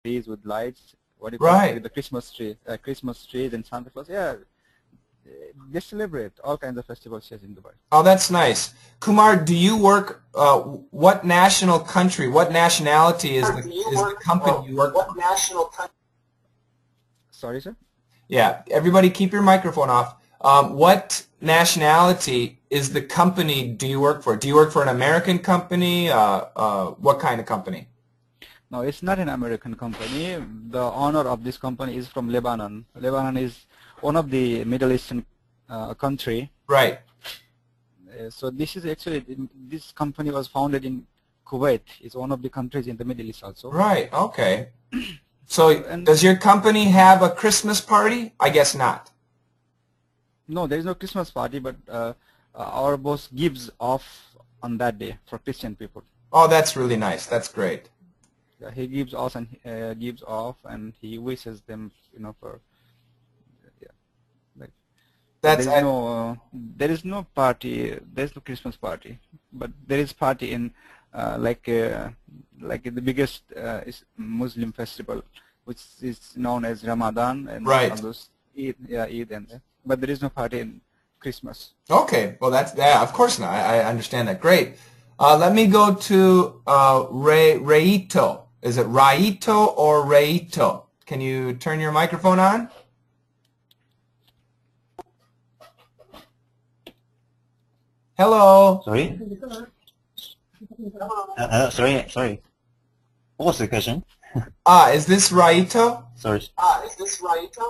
trees with lights. What do you call Right. it? The Christmas trees and Santa Claus. Yeah, they celebrate all kinds of festivals here in Dubai. Oh, that's nice. Kumar, do you work, what national country, what nationality is the company you work for? Sorry, sir. Yeah, everybody keep your microphone off. What nationality is the company do you work for? Do you work for an American company? What kind of company? No, it's not an American company. The owner of this company is from Lebanon. Lebanon is one of the Middle Eastern country. Right. So this is actually, this company was founded in Kuwait. It's one of the countries in the Middle East also. Right, okay. So And does your company have a Christmas party? I guess not. no, there is no Christmas party, but our boss gives off on that day for Christian people. Oh, that's really nice. That's great. Yeah, he gives us and gives off, and he wishes them, for yeah, like. But That's there is no party. There is no Christmas party, but there is party in like the biggest Muslim festival, which is known as Ramadan and right. all those Eid, yeah, Eid, and but there is no party in Christmas. Okay, well that's yeah, of course not. I understand that. Great. Let me go to Reito. Is it Raito or Reito? Can you turn your microphone on? Hello. Sorry? Sorry. What was the question? Is this Raito? Sorry.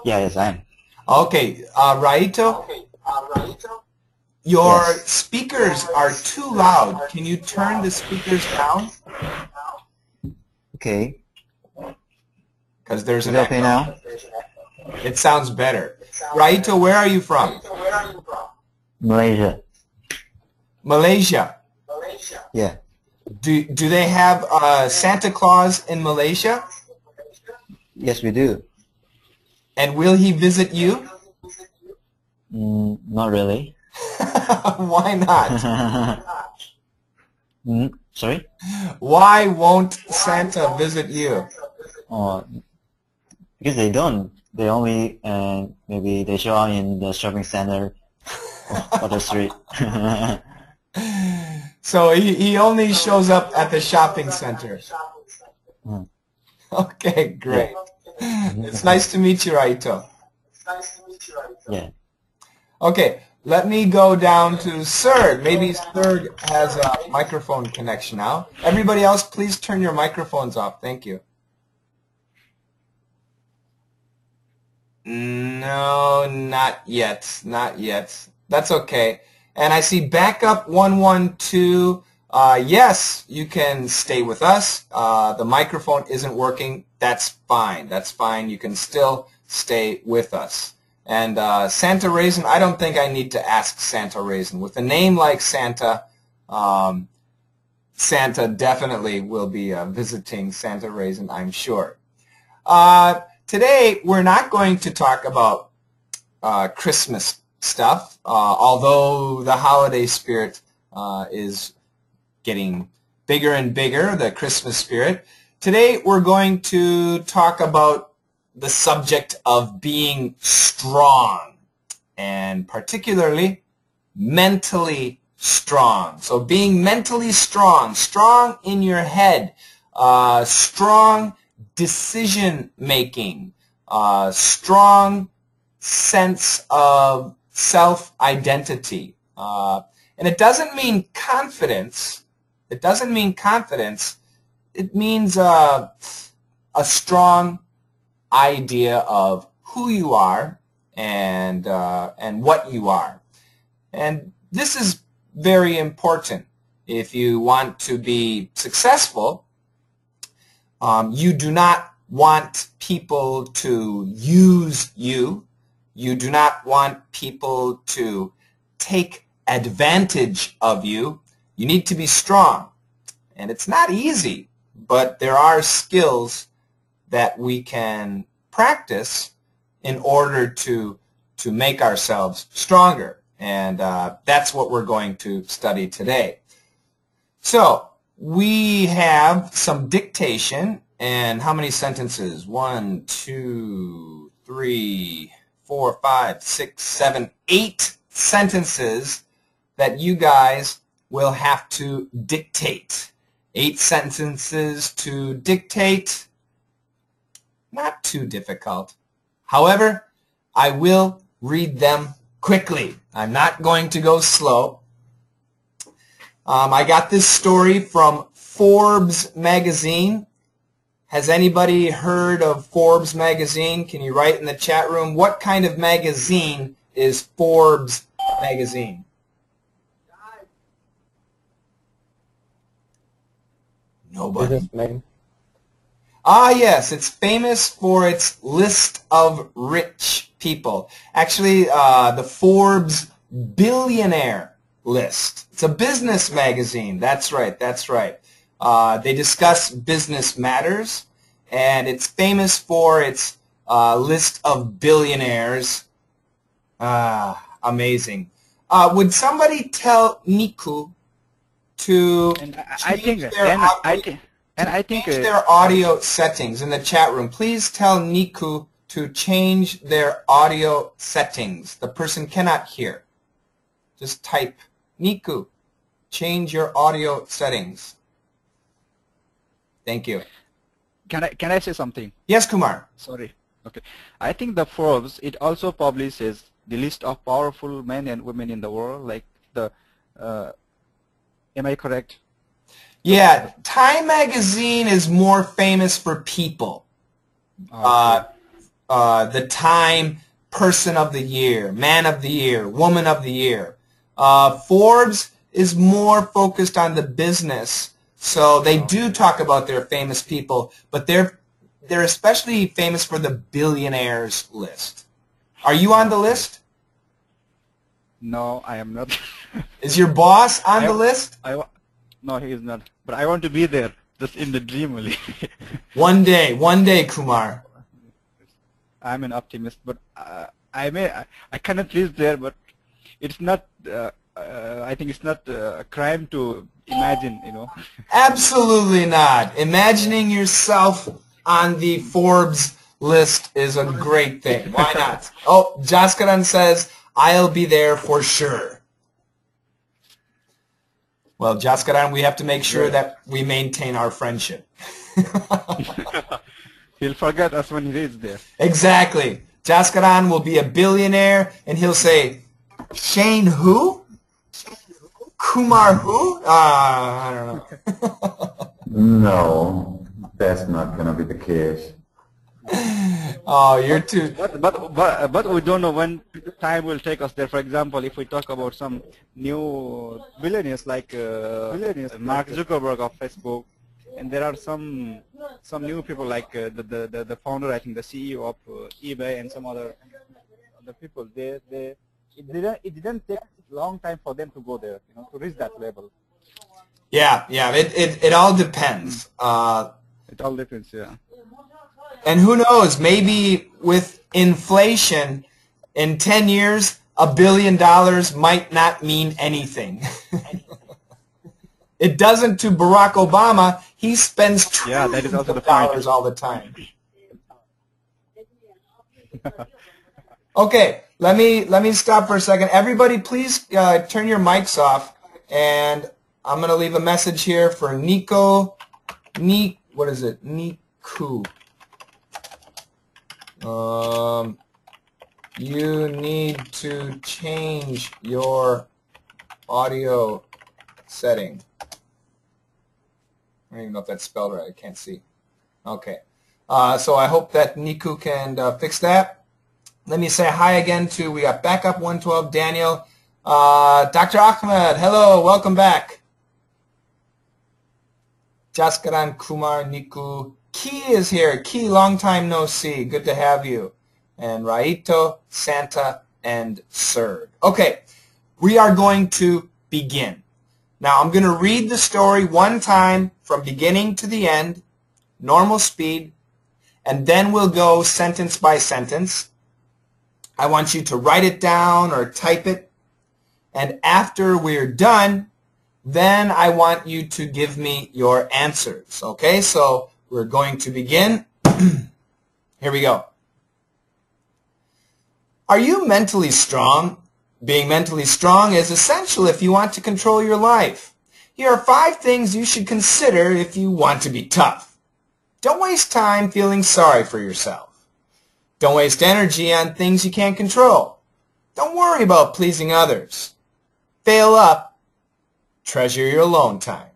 Yeah, yes, I am. Okay, Raito. Your Yes. speakers are too loud. Can you turn the speakers down? Okay. Because there's Is an it okay echo. now? It sounds better. Raito, where are you from? Malaysia. Malaysia. Yeah. Do they have Santa Claus in Malaysia? Yes, we do. And will he visit you? Not really. Why not? Sorry? Why won't Santa visit you? Because they don't. They only, maybe they show up in the shopping center or the street. So he only shows up at the shopping center. Okay, great. It's nice to meet you, Raito. Yeah. Okay, let me go down to Serg. Maybe Serg has a microphone connection now. Everybody else, please turn your microphones off. Thank you. No, not yet. Not yet. That's okay. And I see backup 112. Yes, you can stay with us. The microphone isn't working. That's fine. That's fine. You can still stay with us. And Santa Raisin, I don't think I need to ask Santa Raisin. With a name like Santa, Santa definitely will be visiting Santa Raisin, I'm sure. Today, we're not going to talk about Christmas stuff, although the holiday spirit is getting bigger and bigger, the Christmas spirit. Today, we're going to talk about the subject of being strong, and particularly mentally strong. So being mentally strong, strong in your head, strong decision-making, strong sense of self-identity. And it doesn't mean confidence. It doesn't mean confidence. It means a strong idea of who you are and what you are. And this is very important. If you want to be successful, you do not want people to use you. You do not want people to take advantage of you. You need to be strong. And it's not easy, but there are skills that we can practice in order to make ourselves stronger. And that's what we're going to study today. So we have some dictation, and how many sentences? 1, 2, 3, 4, 5, 6, 7, 8 sentences that you guys will have to dictate. 8 sentences to dictate. Not too difficult. However, I will read them quickly. I'm not going to go slow. I got this story from Forbes magazine. Has anybody heard of Forbes magazine? Can you write in the chat room? What kind of magazine is Forbes magazine? Nobody. Ah, yes, it's famous for its list of rich people. Actually, the Forbes billionaire list. It's a business magazine. That's right, that's right. They discuss business matters, and it's famous for its list of billionaires. Amazing. Would somebody tell Niku to change their audio settings in the chat room? Please tell Niku to change their audio settings. The person cannot hear. Just type, Niku, change your audio settings. Thank you. Can I say something? Yes, Kumar. Sorry. Okay. I think the Forbes, it also publishes the list of powerful men and women in the world, like the, am I correct? Yeah, Time magazine is more famous for people. Okay. The Time Person of the Year, Man of the Year, Woman of the Year. Forbes is more focused on the business, so they do talk about their famous people, but they're especially famous for the billionaires list. Are you on the list? No, I am not. Is your boss on the list? No, he is not. But I want to be there, just in the dream only. One day, Kumar. I'm an optimist, but I cannot reach there. But it's not. I think it's not a crime to imagine. You know. Absolutely not. Imagining yourself on the Forbes list is a great thing. Why not? Oh, Jaskaran says, I'll be there for sure. Well, Jaskaran, we have to make sure that we maintain our friendship. He'll forget us when he is there. Exactly. Jaskaran will be a billionaire, and he'll say, Shane who? Kumar who? I don't know. No, that's not going to be the case. Oh, you're too... But we don't know when time will take us there. For example, if we talk about some new billionaires like Mark Zuckerberg of Facebook, and there are some new people like the founder, I think the CEO of eBay, and some other people. It didn't take a long time for them to go there, you know, to reach that level. Yeah. It all depends. It all depends, yeah. And who knows, maybe with inflation, in 10 years, $1 billion might not mean anything. It doesn't to Barack Obama. He spends trillions of dollars all the time. Okay, let me stop for a second. Everybody, please turn your mics off, and I'm going to leave a message here for Nico. What is it? Niku. You need to change your audio setting. I don't even know if that's spelled right. I can't see. Okay. So I hope that Niku can fix that. Let me say hi again to, we got Backup 112, Daniel. Dr. Ahmed, hello, welcome back. Jaskaran, Kumar, Niku. Ki is here. Ki, long time no see. Good to have you. And Raito, Santa, and Serg. Okay, we are going to begin. Now, I'm going to read the story one time from beginning to the end, normal speed, and then we'll go sentence by sentence. I want you to write it down or type it, and after we're done, then I want you to give me your answers. Okay, so We're going to begin. Here we go. Are you mentally strong? Being mentally strong is essential if you want to control your life. Here are 5 things you should consider if you want to be tough. Don't waste time feeling sorry for yourself. Don't waste energy on things you can't control. Don't worry about pleasing others. Fail up. Treasure your alone time.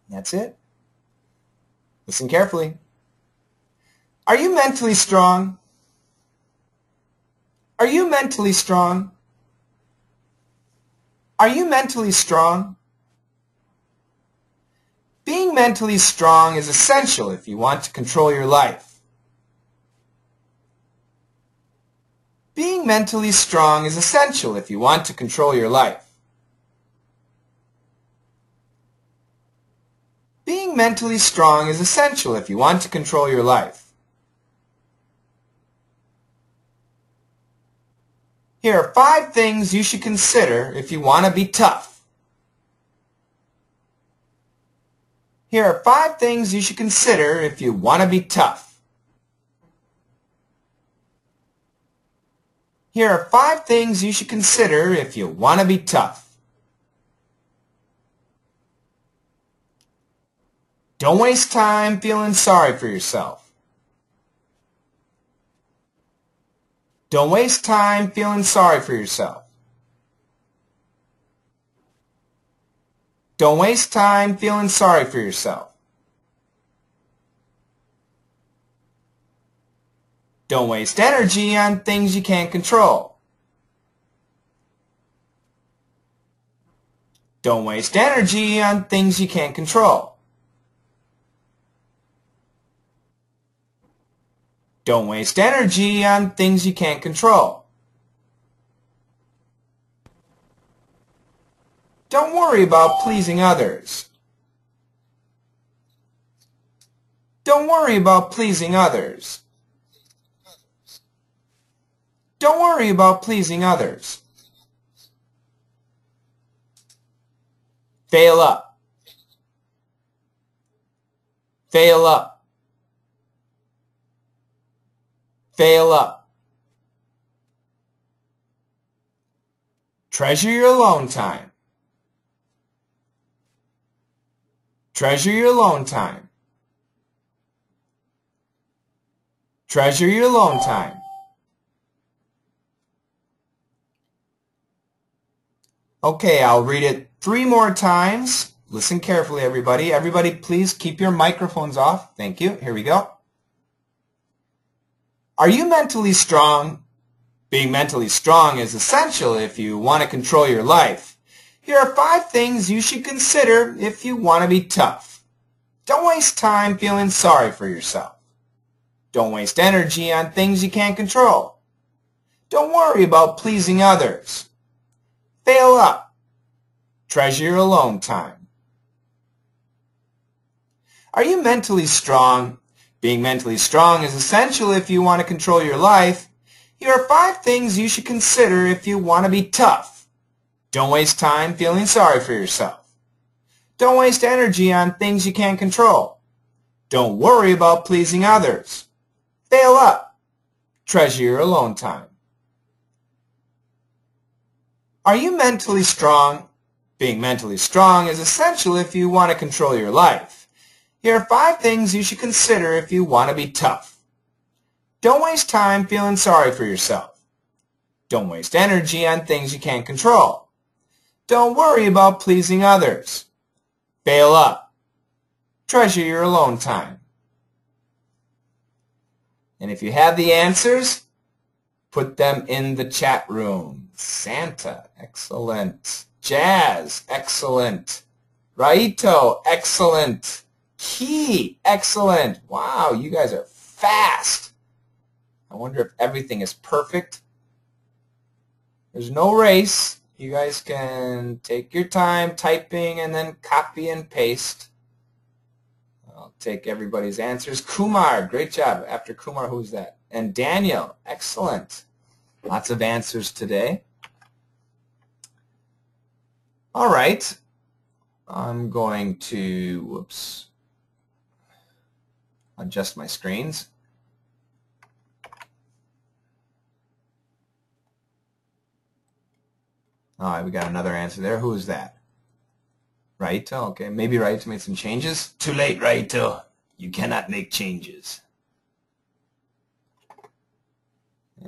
That's it. Listen carefully. Are you mentally strong? Are you mentally strong? Are you mentally strong? Being mentally strong is essential if you want to control your life. Being mentally strong is essential if you want to control your life. Being mentally strong is essential if you want to control your life. Here are 5 things you should consider if you want to be tough. Here are 5 things you should consider if you want to be tough. Here are 5 things you should consider if you want to be tough. Don't waste time feeling sorry for yourself. Don't waste time feeling sorry for yourself. Don't waste time feeling sorry for yourself. Don't waste energy on things you can't control. Don't waste energy on things you can't control. Don't waste energy on things you can't control. Don't worry about pleasing others. Don't worry about pleasing others. Don't worry about pleasing others. Fail up. Fail up. Fail up. Treasure your alone time. Treasure your alone time. Treasure your alone time. Okay, I'll read it 3 more times. Listen carefully, everybody. Everybody, please keep your microphones off. Thank you. Here we go. Are you mentally strong? Being mentally strong is essential if you want to control your life. Here are 5 things you should consider if you want to be tough. Don't waste time feeling sorry for yourself. Don't waste energy on things you can't control. Don't worry about pleasing others. Fail up. Treasure your alone time. Are you mentally strong? Being mentally strong is essential if you want to control your life. Here are 5 things you should consider if you want to be tough. Don't waste time feeling sorry for yourself. Don't waste energy on things you can't control. Don't worry about pleasing others. Fail up. Treasure your alone time. Are you mentally strong? Being mentally strong is essential if you want to control your life. Here are 5 things you should consider if you want to be tough. Don't waste time feeling sorry for yourself. Don't waste energy on things you can't control. Don't worry about pleasing others. Fail up. Treasure your alone time. And if you have the answers, put them in the chat room. Santa, excellent. Jazz, excellent. Raito, excellent. Key, excellent. Wow, you guys are fast. I wonder if everything is perfect. There's no race. You guys can take your time typing and then copy and paste. I'll take everybody's answers. Kumar, great job. After Kumar, who's that? And Daniel, excellent. Lots of answers today. All right. I'm going to, whoops. adjust my screens. All right, we got another answer there. Who is that? Raito. Okay, maybe Raito made some changes. Too late, Raito. You cannot make changes.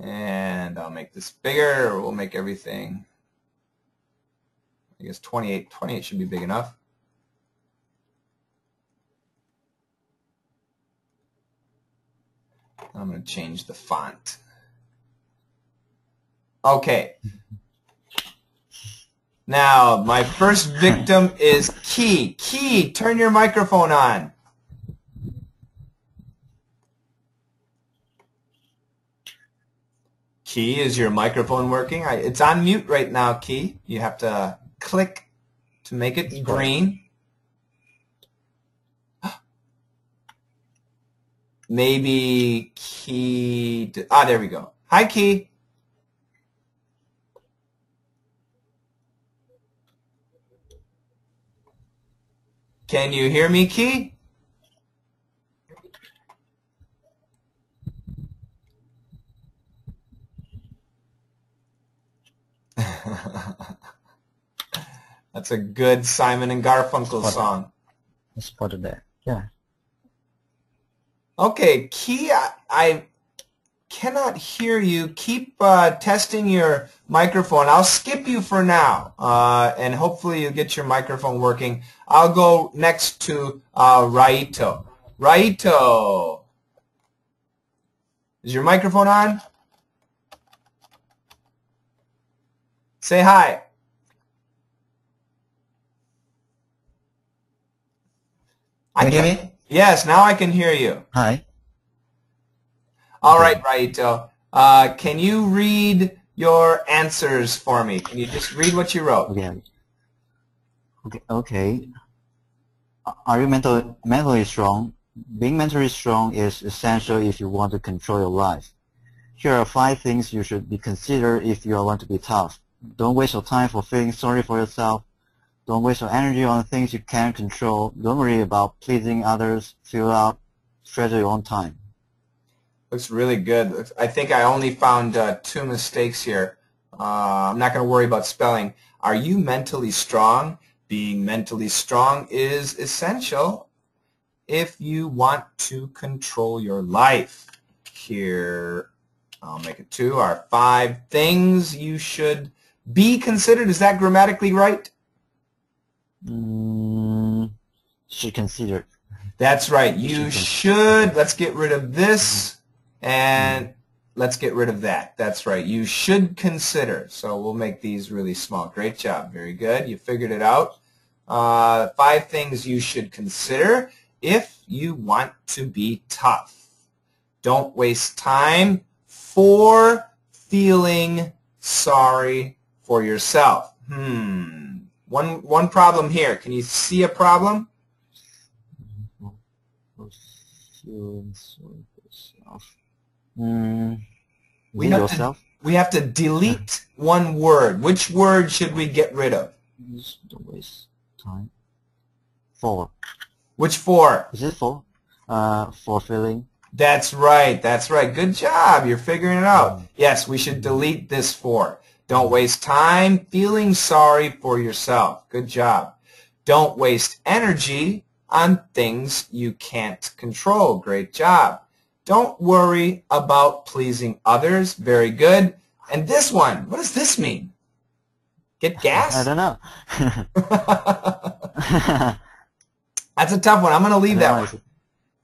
And I'll make this bigger, or we'll make everything, I guess 28. 28 should be big enough. I'm going to change the font. Okay. Now, my first victim is Key. Key, turn your microphone on. Key, is your microphone working? It's on mute right now, Key. You have to click to make it green. Maybe Key... there we go. Hi, Key. Can you hear me, Key? That's a good Simon and Garfunkel song. I spotted that. Yeah. Okay, Key, I cannot hear you. Keep testing your microphone. I'll skip you for now, and hopefully you get your microphone working. I'll go next to Raito. Raito, is your microphone on? Say hi. Can you hear me? Yes, now I can hear you. Hi. All right, Raito. Can you read your answers for me? Can you just read what you wrote? Okay. Okay. Are you mentally strong? Being mentally strong is essential if you want to control your life. Here are 5 things you should be considered if you want to be tough. Don't waste your time for feeling sorry for yourself. Don't waste your energy on things you can't control. Don't worry about pleasing others. Feel out. Treasure your own time. Looks really good. I think I only found 2 mistakes here. I'm not going to worry about spelling. Are you mentally strong? Being mentally strong is essential if you want to control your life. Here, I'll make it 2. Are 5 things you should be considered. Is that grammatically right? Should consider. That's right. You should. Let's get rid of this, and let's get rid of that. That's right. You should consider. So we'll make these really small. Great job. Very good. You figured it out. 5 things you should consider if you want to be tough. Don't waste time for feeling sorry for yourself. One problem here. Can you see a problem? We have to delete one word. Which word should we get rid of? Don't waste time. 4. Which 4? Is it 4? For feeling. That's right. That's right. Good job. You're figuring it out. Yes, we should delete this 4. Don't waste time feeling sorry for yourself. Good job. Don't waste energy on things you can't control. Great job. Don't worry about pleasing others. Very good. And this one, what does this mean? Get gas? I don't know. That's a tough one. I'm going to leave that one.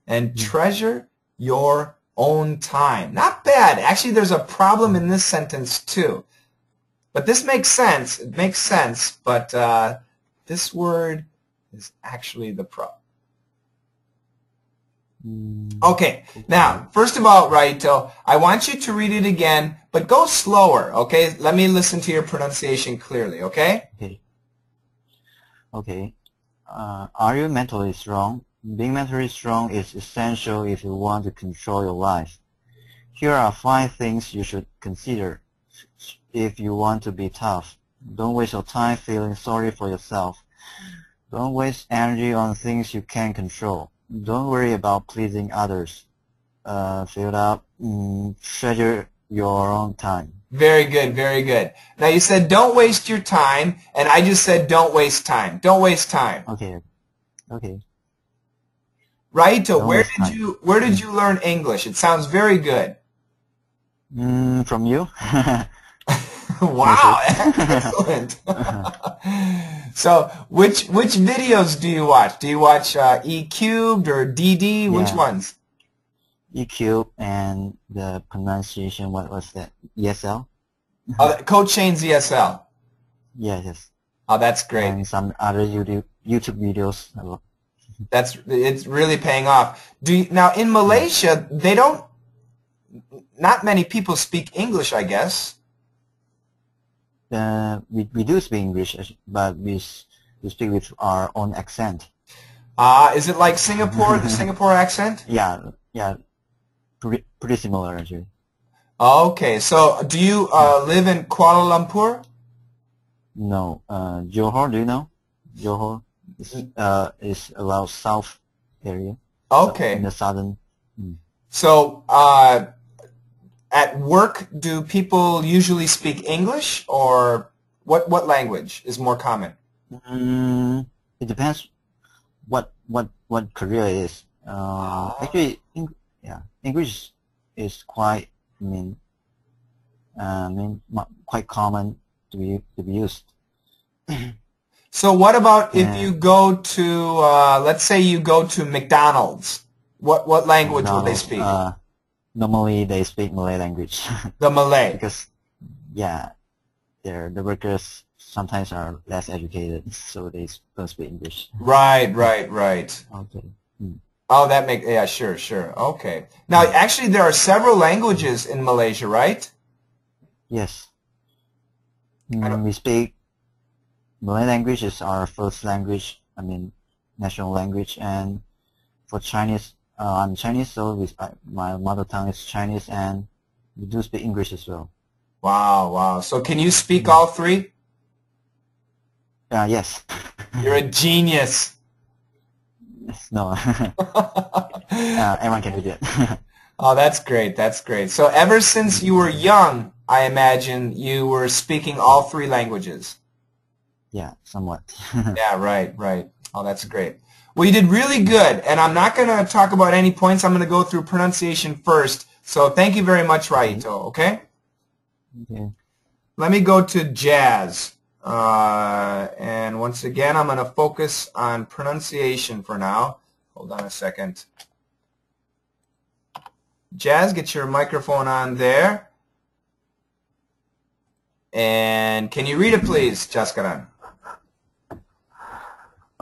And treasure your own time. Not bad. Actually, there's a problem in this sentence too. But this makes sense. It makes sense, but this word is actually the problem. Okay, now, first of all, Raito, I want you to read it again, but go slower, okay? Let me listen to your pronunciation clearly, okay? Okay. Are you mentally strong? Being mentally strong is essential if you want to control your life. Here are 5 things you should consider if you want to be tough. Don't waste your time feeling sorry for yourself. Don't waste energy on things you can't control. Don't worry about pleasing others. Fill up. Treasure your own time. Very good, very good. Now you said don't waste your time, and I just said don't waste time. Don't waste time. Okay. Okay. Raito, Don't waste time. where did you learn English? It sounds very good. From you? Wow, excellent. So, which videos do you watch? Do you watch E Cubed or DD? Which Yeah. ones? EQ and the pronunciation. What was that? ESL? Coach Shane's ESL. Yes. Oh, that's great. And some other YouTube videos. It's really paying off. Now in Malaysia, not many people speak English, I guess. We do speak English, but we speak with our own accent. Is it like Singapore, the Singapore accent? Yeah, pretty similar actually. Okay, so do you live in Kuala Lumpur? No, Johor, do you know? Johor is around south area. Okay. In the southern. So, at work, do people usually speak English, or what language is more common? It depends what career it is. Actually, English is quite quite common to be used. So what about if you go to let's say you go to McDonald's? What language would they speak? Normally they speak Malay language. The Malay. Because the workers sometimes are less educated, so they don't speak English. Right. Okay. Oh, sure. Okay. Now, actually, there are several languages in Malaysia, right? Yes. We speak Malay language is our first language. National language, and for Chinese, I'm Chinese, so my mother tongue is Chinese, and we do speak English as well. Wow. So, can you speak all three? Yes. You're a genius. No. Everyone can do that. Oh, that's great. So ever since you were young, I imagine you were speaking all three languages. Yeah, somewhat. Yeah, right. Oh, that's great. Well, you did really good, and I'm not going to talk about any points. I'm going to go through pronunciation first. So thank you very much, Raito, okay? Okay. Let me go to Jazz. And once again, I'm going to focus on pronunciation for now. Hold on a second. Jazz, get your microphone on there. And can you read it, please, Jaskaran?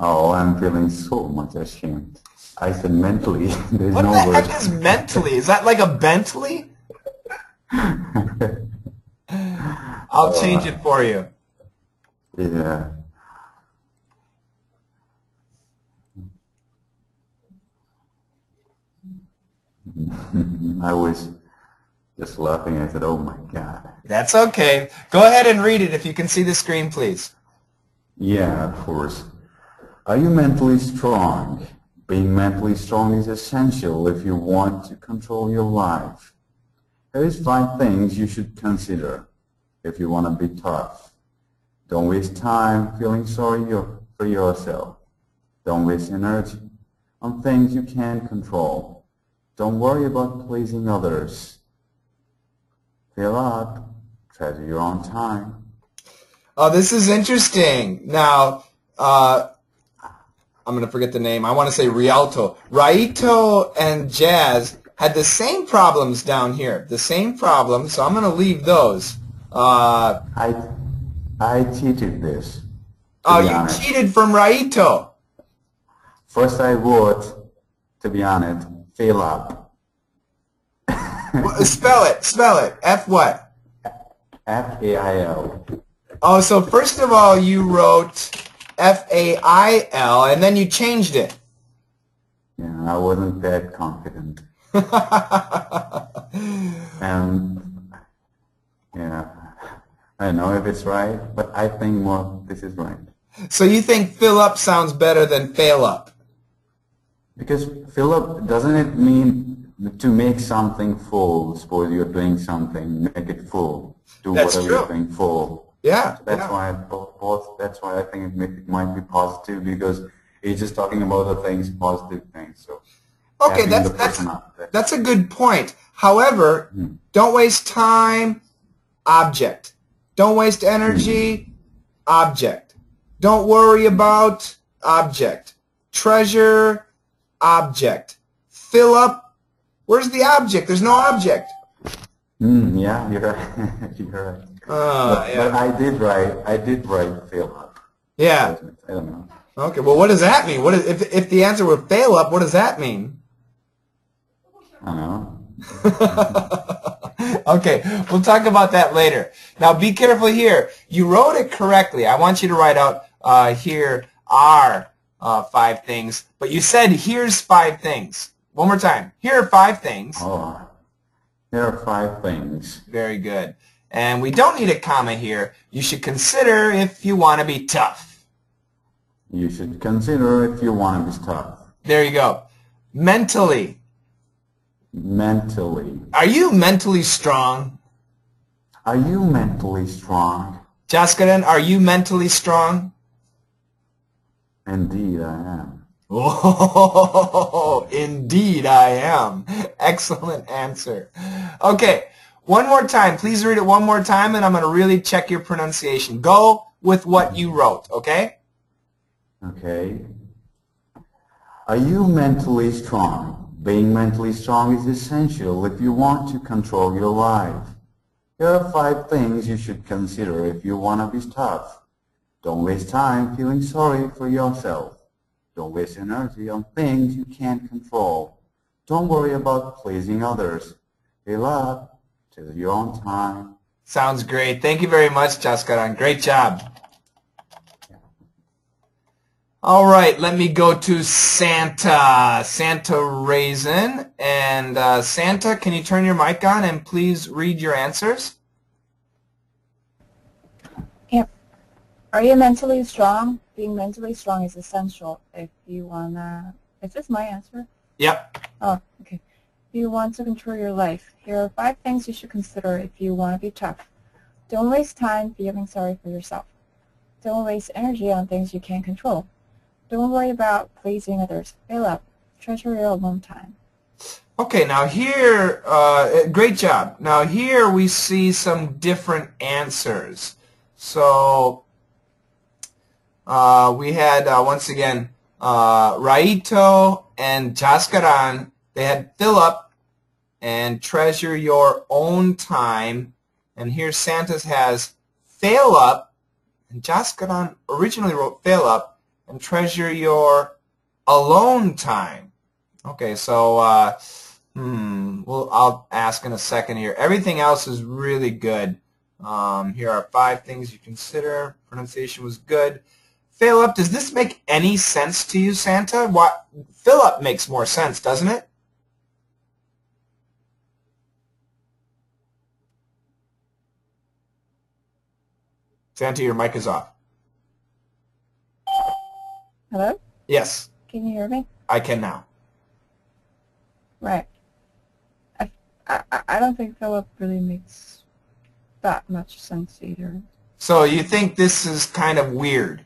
Oh, I'm feeling so much ashamed. I said mentally. There's What no the word. heck is mentally? Is that like a Bentley? I'll change it for you. Yeah. I was just laughing. I said, oh my God. That's okay. Go ahead and read it if you can see the screen, please. Yeah, of course. Are you mentally strong? Being mentally strong is essential if you want to control your life. Here is 5 things you should consider if you want to be tough. Don't waste time feeling sorry for yourself. Don't waste energy on things you can't control. Don't worry about pleasing others. Fill up. Treasure your own time. Oh, this is interesting. Now, I'm going to forget the name. I want to say Rialto. Raito and Jazz had the same problems down here. The same problems, so I'm going to leave those. I cheated this. Oh, be you honest. cheated from Raito. First I wrote, to be honest, fill up. Spell it. F what? F-A-I-L. Oh, so first of all, you wrote F-A-I-L, and then you changed it. Yeah, I wasn't that confident. And, yeah, I don't know if it's right, but I think more this is right. So you think fill up sounds better than fail up? Because fill up, doesn't it mean to make something full? Suppose you're doing something, make it full. Do That's whatever true. you're doing full. Yeah. So that's why that's why I think it might be positive, because it's just talking about the things, positive things. So Okay, happing the person up. that's a good point. However, don't waste time, object. Don't waste energy, object. Don't worry about, object. Treasure, object. Fill up, where's the object? There's no object. Yeah, you're right. You're right. But I did write fill up. Yeah. I don't know. Okay, well, what does that mean? What is, if the answer were fail up, what does that mean? I don't know. Okay, we'll talk about that later. Now, be careful here. You wrote it correctly. I want you to write out, here are 5 things. But you said, here's 5 things. One more time. Here are 5 things. Oh, here are 5 things. Very good. And we don't need a comma here. You should consider if you want to be tough. You should consider if you want to be tough. There you go. Mentally. Mentally. Are you mentally strong? Are you mentally strong? Jaskaran, are you mentally strong? Indeed, I am. Oh, indeed I am. Excellent answer. Okay, one more time. Please read it one more time, and I'm going to really check your pronunciation. Go with what you wrote, okay? Okay. Are you mentally strong? Being mentally strong is essential if you want to control your life. Here are 5 things you should consider if you want to be tough. Don't waste time feeling sorry for yourself. Don't waste energy on things you can't control. Don't worry about pleasing others. Fill up till your own time. Sounds great. Thank you very much, Jaskaran. Great job. All right, let me go to Santa. Santa Raisin. And Santa, can you turn your mic on and please read your answers? Yep. Are you mentally strong? Being mentally strong is essential if you wanna... Is this my answer? Yep. Oh, okay. If you want to control your life, here are 5 things you should consider if you want to be tough. Don't waste time feeling sorry for yourself. Don't waste energy on things you can't control. Don't worry about pleasing others. Fill up. Treasure your alone time. Okay, now here, great job. Now here we see some different answers. So we had, once again, Raito and Jaskaran. They had fill up and treasure your own time. And here Santa's has fail up. And Jaskaran originally wrote fail up and treasure your alone time. Okay, so I'll ask in a second here. Everything else is really good. Here are 5 things you consider. Pronunciation was good. Fail up, does this make any sense to you, Santa? What? Fill up makes more sense, doesn't it? Santa, your mic is off. Hello? Yes, Can you hear me? I can now. Right. I don't think fill up really makes that much sense either. So you think this is kind of weird?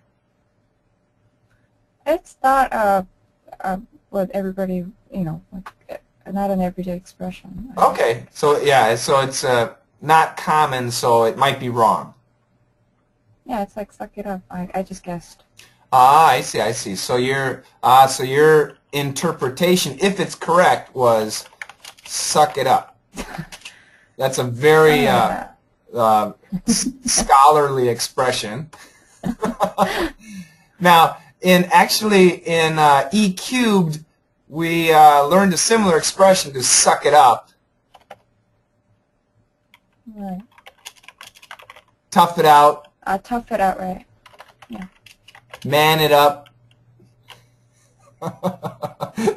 It's not what everybody, you know, like, not an everyday expression. Okay, so yeah, so it's not common, so it might be wrong. Yeah, it's like suck it up. I just guessed. Ah, I see, I see. So your interpretation, if it's correct, was suck it up. That's a very scholarly expression. Now, in E cubed, we learned a similar expression to suck it up. Right. Tough it out. Tough it out, right? Yeah. Man it up.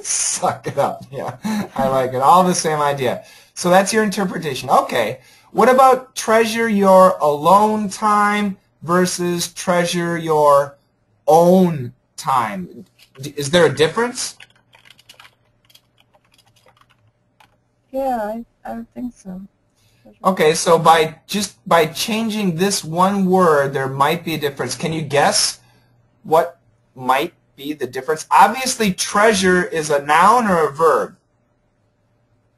Suck it up. Yeah, I like it. All the same idea. So that's your interpretation. Okay. What about treasure your alone time versus treasure your own time? Is there a difference? Yeah, I would think so. Okay, so by changing this one word, there might be a difference. Can you guess what might be the difference? Obviously, treasure is a noun or a verb?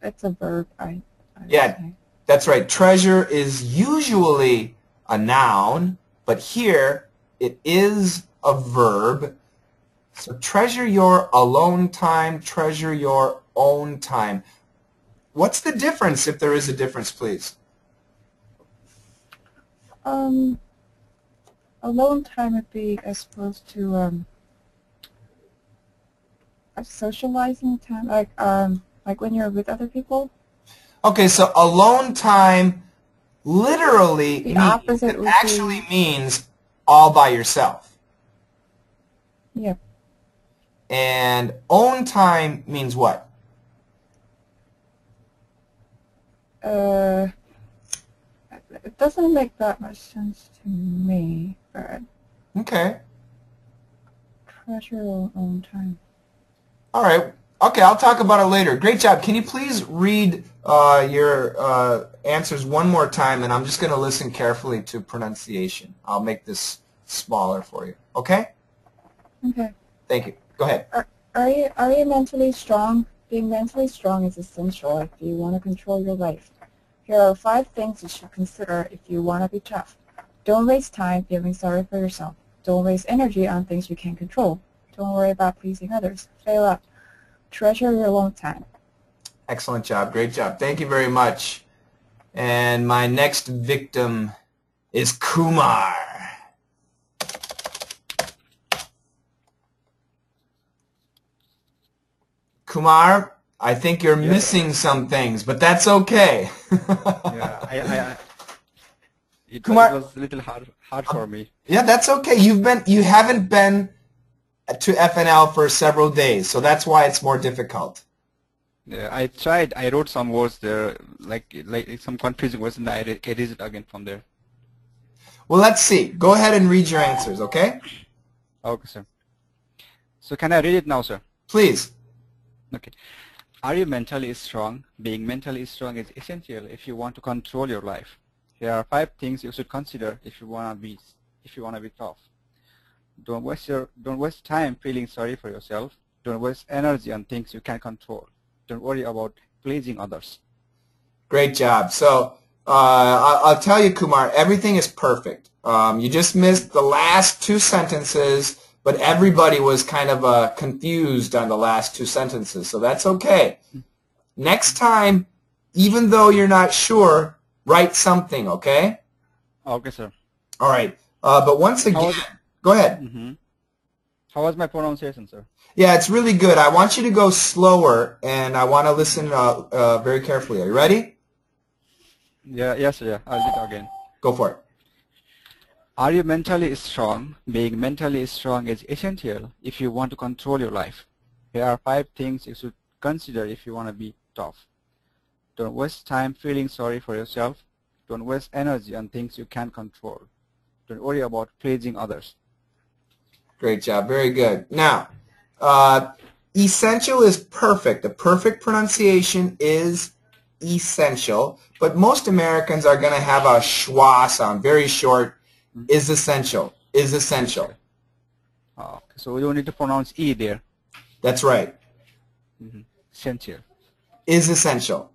It's a verb, I would Yeah, say. that's right. Treasure is usually a noun, but here it is a verb. So treasure your alone time, treasure your own time. What's the difference, if there is a difference, please? Alone time would be as opposed to a socializing time, like when you're with other people. Okay, so alone time literally The means, opposite it would actually be, means all by yourself. yeah, And own time means what? it doesn't make that much sense to me, but Okay. treasure your own time. All right. Okay, I'll talk about it later. Great job. Can you please read your answers one more time, and I'm just going to listen carefully to pronunciation. I'll make this smaller for you. Okay? Okay. Thank you. Go ahead. Are you mentally strong? Being mentally strong is essential if you want to control your life. Here are 5 things you should consider if you want to be tough. Don't waste time feeling sorry for yourself. Don't waste energy on things you can't control. Don't worry about pleasing others. Fail up. Treasure your alone time. Excellent job. Great job. Thank you very much. And my next victim is Kumar. Kumar, I think you're missing some things, but that's okay. Yeah, it Kumar, was a little hard for me. yeah, that's okay. You haven't been to FNL for several days, so that's why it's more difficult. Yeah, I tried. I wrote some words there, like some confusing words, and I erased it again from there. Well, let's see. Go ahead and read your answers, okay? Okay, sir. So can I read it now, sir? Please. Okay. Are you mentally strong? Being mentally strong is essential if you want to control your life. Here are 5 things you should consider if you wanna be tough. Don't waste time feeling sorry for yourself. Don't waste energy on things you can't control. Don't worry about pleasing others. Great job. So I'll tell you, Kumar, everything is perfect. You just missed the last 2 sentences, but everybody was kind of confused on the last 2 sentences, so that's okay. Next time, even though you're not sure, write something, okay? Okay, sir. All right. But once again, go ahead. Mm-hmm. How was my pronunciation, sir? Yeah, it's really good. I want you to go slower, and I want to listen very carefully. Are you ready? Yeah, yes, sir. Yeah. I'll do it again. Go for it. Are you mentally strong? Being mentally strong is essential if you want to control your life. Here are 5 things you should consider if you want to be tough. Don't waste time feeling sorry for yourself. Don't waste energy on things you can't control. Don't worry about pleasing others. Great job. Very good. Now, essential is perfect. The perfect pronunciation is essential, but most Americans are going to have a schwa sound, very short. Is essential. Is essential. Okay. So we don't need to pronounce E there. That's right. Mm-hmm. Essential. Is essential.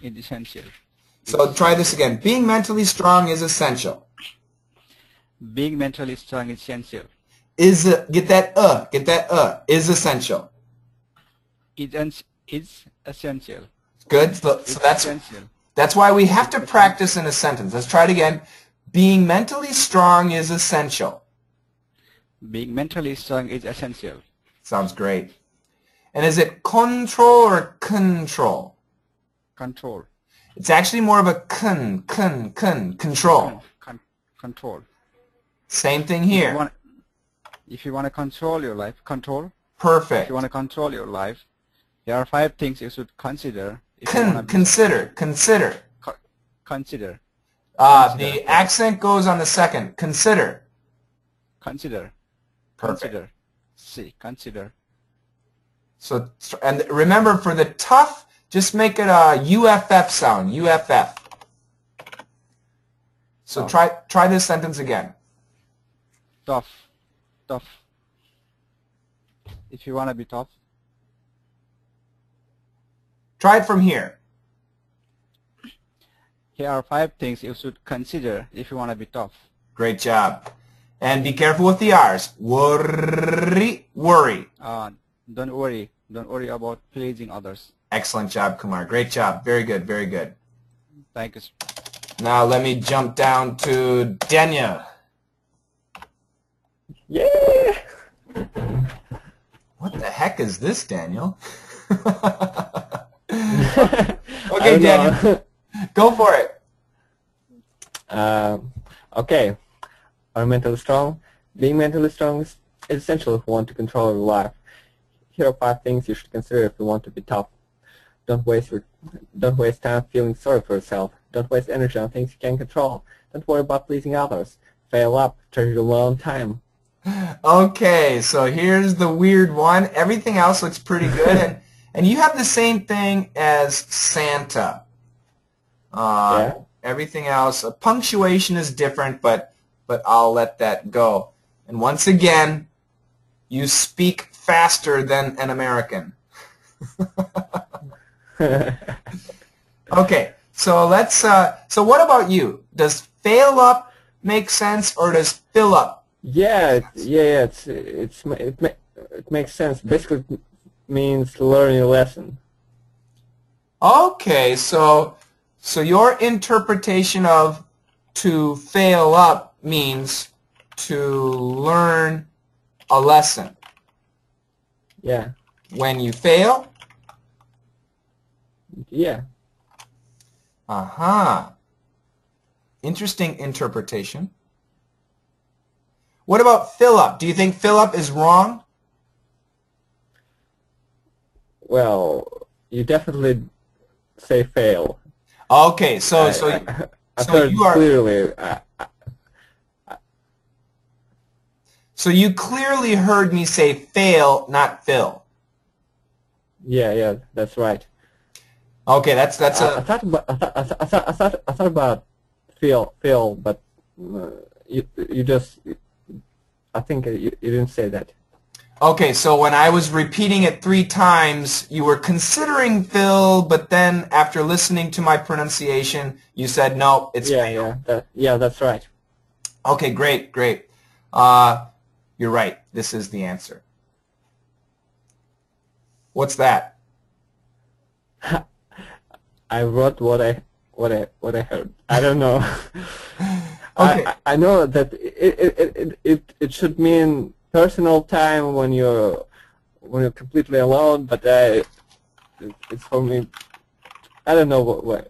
It's essential. So try this again. Being mentally strong is essential. Being mentally strong is essential. Is get that is essential. It's essential. Good. So that's essential. That's why we have to practice in a sentence. Let's try it again. Being mentally strong is essential. Being mentally strong is essential. Sounds great. And is it control or control? Control. It's actually more of a control. Control. Same thing here. If you want to control your life, control. Perfect. If you want to control your life, there are 5 things you should consider. Consider. Consider. The accent goes on the second. Consider. Consider. Perfect. Consider. See, consider. So, and remember, for the tough Just make it a UFF sound. UFF. So try this sentence again. Tough. Tough. If you want to be tough. Try it from here. Here are 5 things you should consider if you want to be tough. Great job. And be careful with the R's. Worry. Worry. Don't worry. Don't worry about pleasing others. Excellent job, Kumar. Great job. Very good. Very good. Thank you. Now let me jump down to Daniel. Yeah. What the heck is this, Daniel? Okay, Daniel. Go for it. Okay. Are mentally strong? Being mentally strong is essential if you want to control your life. Here are 5 things you should consider if you want to be tough. Don't waste time feeling sorry for yourself. Don't waste energy on things you can't control. Don't worry about pleasing others. Fail up. Treasure your own time. Okay, so here's the weird one. Everything else looks pretty good, and you have the same thing as Santa. Yeah. Everything else, punctuation is different, but I'll let that go. And once again, you speak faster than an American. Okay, so let's. So what about you? Does fail up make sense, or does fill up? Yeah, it makes sense. Basically, it means learning a lesson. Okay, so your interpretation of to fail up means to learn a lesson. Yeah. When you fail? Yeah. Aha. Interesting interpretation. What about fill up? Do you think fill up is wrong? Well, you definitely say fail. Okay, so I heard you are clearly. So you clearly heard me say fail, not fill. Yeah, that's right. Okay, that's I a. thought about fail, but you just. I think you didn't say that. Okay, so when I was repeating it 3 times, you were considering fill, but then after listening to my pronunciation, you said no, it's fail. Yeah, that's right. Okay, great. You're right. This is the answer. What's that? I wrote what I heard. I don't know. Okay. I know that it should mean personal time when you're completely alone, but it's for me. I don't know why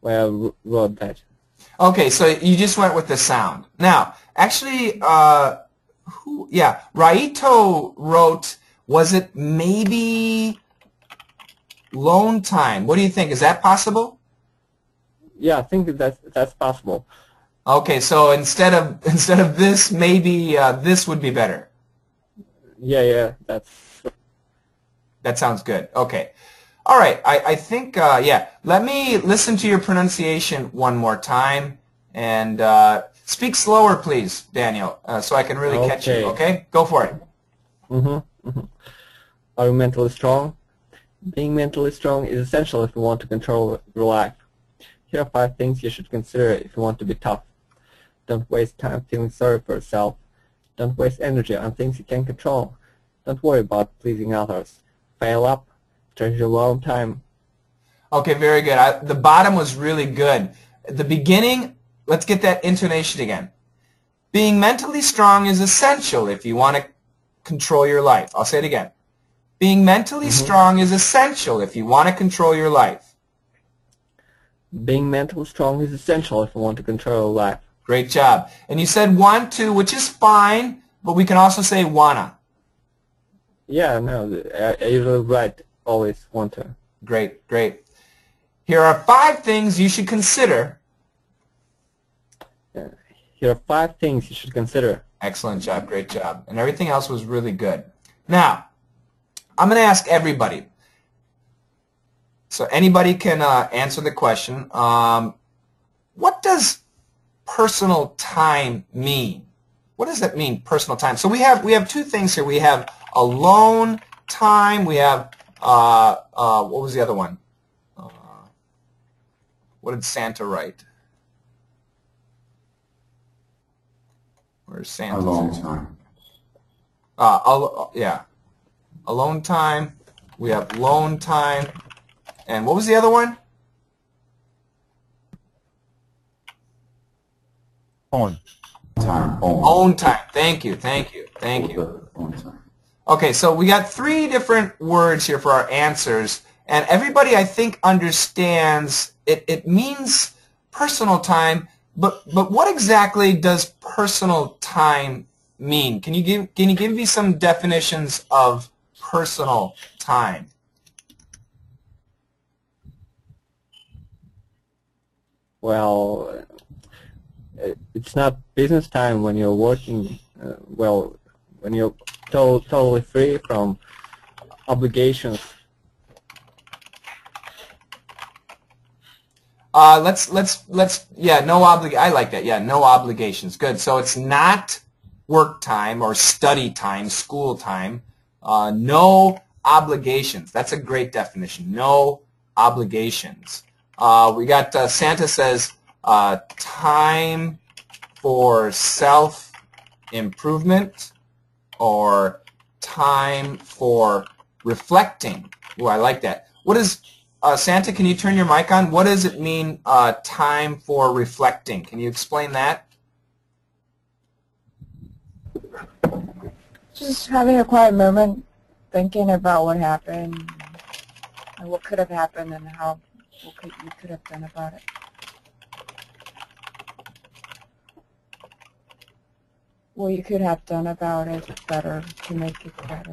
I wrote that. Okay, so you just went with the sound. Now, actually, Raito wrote, was it maybe lone time? What do you think? Is that possible? Yeah, I think that's possible. Okay, so instead of this, maybe this would be better. Yeah, That sounds good. Okay. All right. I think, yeah. Let me listen to your pronunciation one more time. And speak slower, please, Daniel, so I can really catch you. Okay? Go for it. Are you mentally strong? Being mentally strong is essential if you want to control your life. Here are 5 things you should consider if you want to be tough. Don't waste time feeling sorry for yourself. Don't waste energy on things you can't control. Don't worry about pleasing others. Fail up. Treasure your own time. Okay, very good. The bottom was really good. At the beginning, let's get that intonation again. Being mentally strong is essential if you want to control your life. I'll say it again. Being mentally strong is essential if you want to control your life. Being mentally strong is essential if you want to control your life. Great job. And you said want to, which is fine, but we can also say wanna. Yeah, no, I usually write always want to. Great. Here are 5 things you should consider. Here are 5 things you should consider. Excellent job. Great job. And everything else was really good. Now, I'm going to ask everybody. So anybody can answer the question. What does personal time mean? What does that mean, personal time? So we have two things here. We have alone time. We have what was the other one? What did Santa write? Where's Santa? Alone time. Yeah. Alone time. We have lone time. And what was the other one? Own. Time. Own time. Thank you. Thank you. Thank you. Own time. Okay, so we got 3 different words here for our answers. And everybody, I think, understands it means personal time, but what exactly does personal time mean? Can you give me some definitions of personal time? Well, it's not business time when you're working. Well, when you're totally free from obligations. Yeah, I like that. Yeah, no obligations. Good. So it's not work time or study time, school time. No obligations. That's a great definition. No obligations. We got Santa says time for self-improvement or time for reflecting. Ooh, I like that. What is Santa, can you turn your mic on? What does it mean, time for reflecting? Can you explain that? Just having a quiet moment, thinking about what happened, and what could have happened, and you could have done about it. What you could have done about it better to make it better.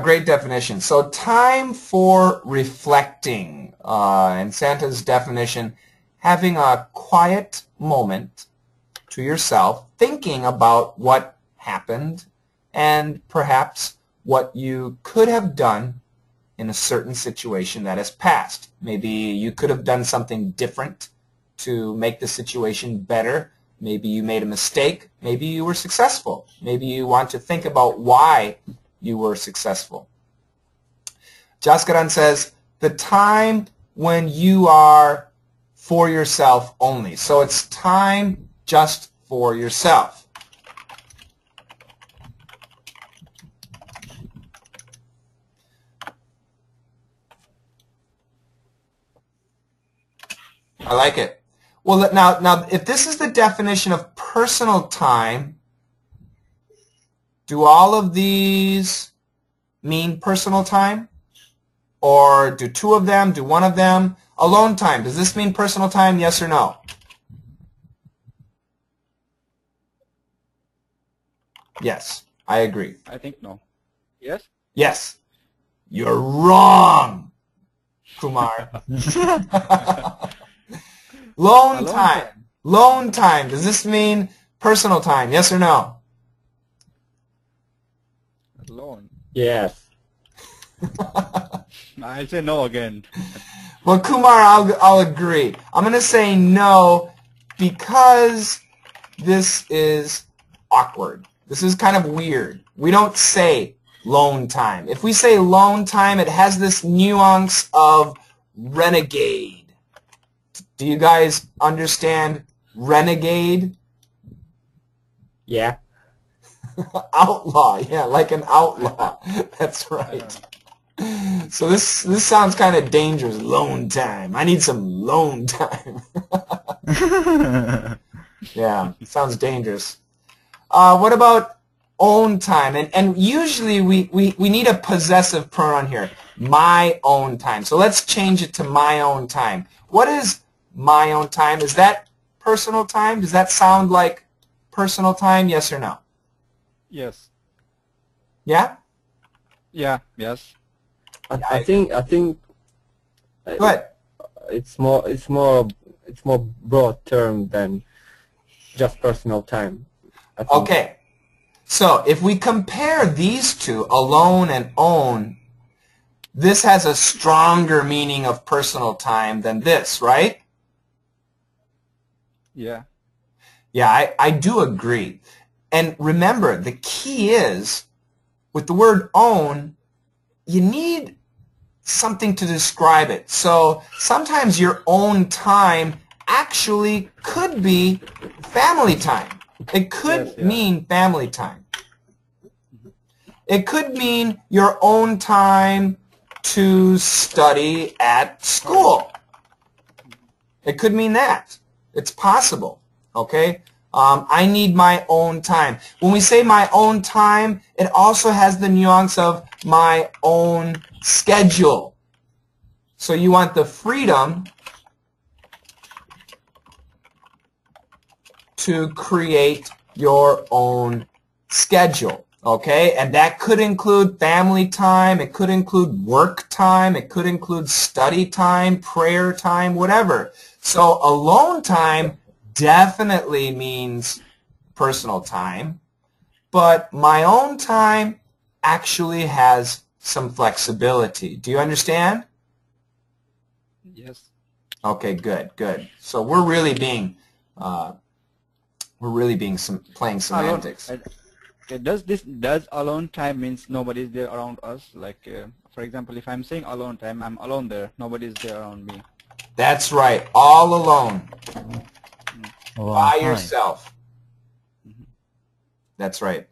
Great definition. So time for reflecting. And Santa's definition, having a quiet moment to yourself, thinking about what happened and perhaps what you could have done in a certain situation that has passed. Maybe you could have done something different to make the situation better. Maybe you made a mistake. Maybe you were successful. Maybe you want to think about why you were successful. Jaskaran says, the time when you are for yourself only. So it's time just for yourself. I like it. Well, now, if this is the definition of personal time, do all of these mean personal time? Or do 2 of them, do 1 of them? Alone time, does this mean personal time, yes or no? Yes, I agree. I think no. Yes? Yes. You're wrong, Kumar. Lone time. Lone time. Does this mean personal time? Yes or no? Alone. Yes. I'll say no again. Well, Kumar, I'll agree. I'm going to say no because this is awkward. This is kind of weird. We don't say lone time. If we say lone time, it has this nuance of renegade. Do you guys understand renegade? Yeah. Outlaw, yeah, like an outlaw. That's right. So this sounds kind of dangerous. Lone time. I need some lone time. Yeah, sounds dangerous. What about own time? And usually we need a possessive pronoun here. My own time. So let's change it to my own time. What is my own time? Is that personal time? Does that sound like personal time? Yes or no? Yes. Yeah? Yeah, yes. I think Go ahead. it's more broad term than just personal time. I think. Okay. So if we compare these two, alone and own, this has a stronger meaning of personal time than this, right? Yeah. Yeah, I do agree. And remember, the key is, with the word own, you need something to describe it. So sometimes your own time actually could be family time. It could Yes, yeah. mean family time. It could mean your own time to study at school. It could mean that. It's possible, okay? I need my own time. When we say my own time, it also has the nuance of my own schedule. So you want the freedom to create your own schedule, okay? And that could include family time, it could include work time, it could include study time, prayer time, whatever. So alone time definitely means personal time, but my own time actually has some flexibility. Do you understand? Yes. Okay, good, good. So we're really being playing semantics. Okay, does alone time means nobody's there around us? Like, for example, if I'm saying alone time, I'm alone there. Nobody's there around me. That's right, all alone, Alone by time. yourself. That's right.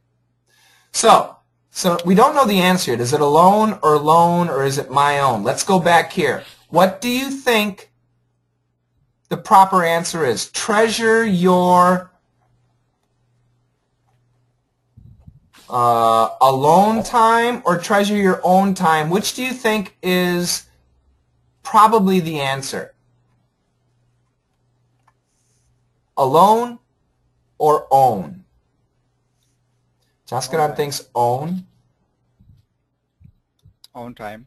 So we don't know the answer. Is it alone, or is it my own? Let's go back here. What do you think the proper answer is? Treasure your alone time or treasure your own time? Which do you think is probably the answer? Alone or own? Jaskaran thinks own. Own time.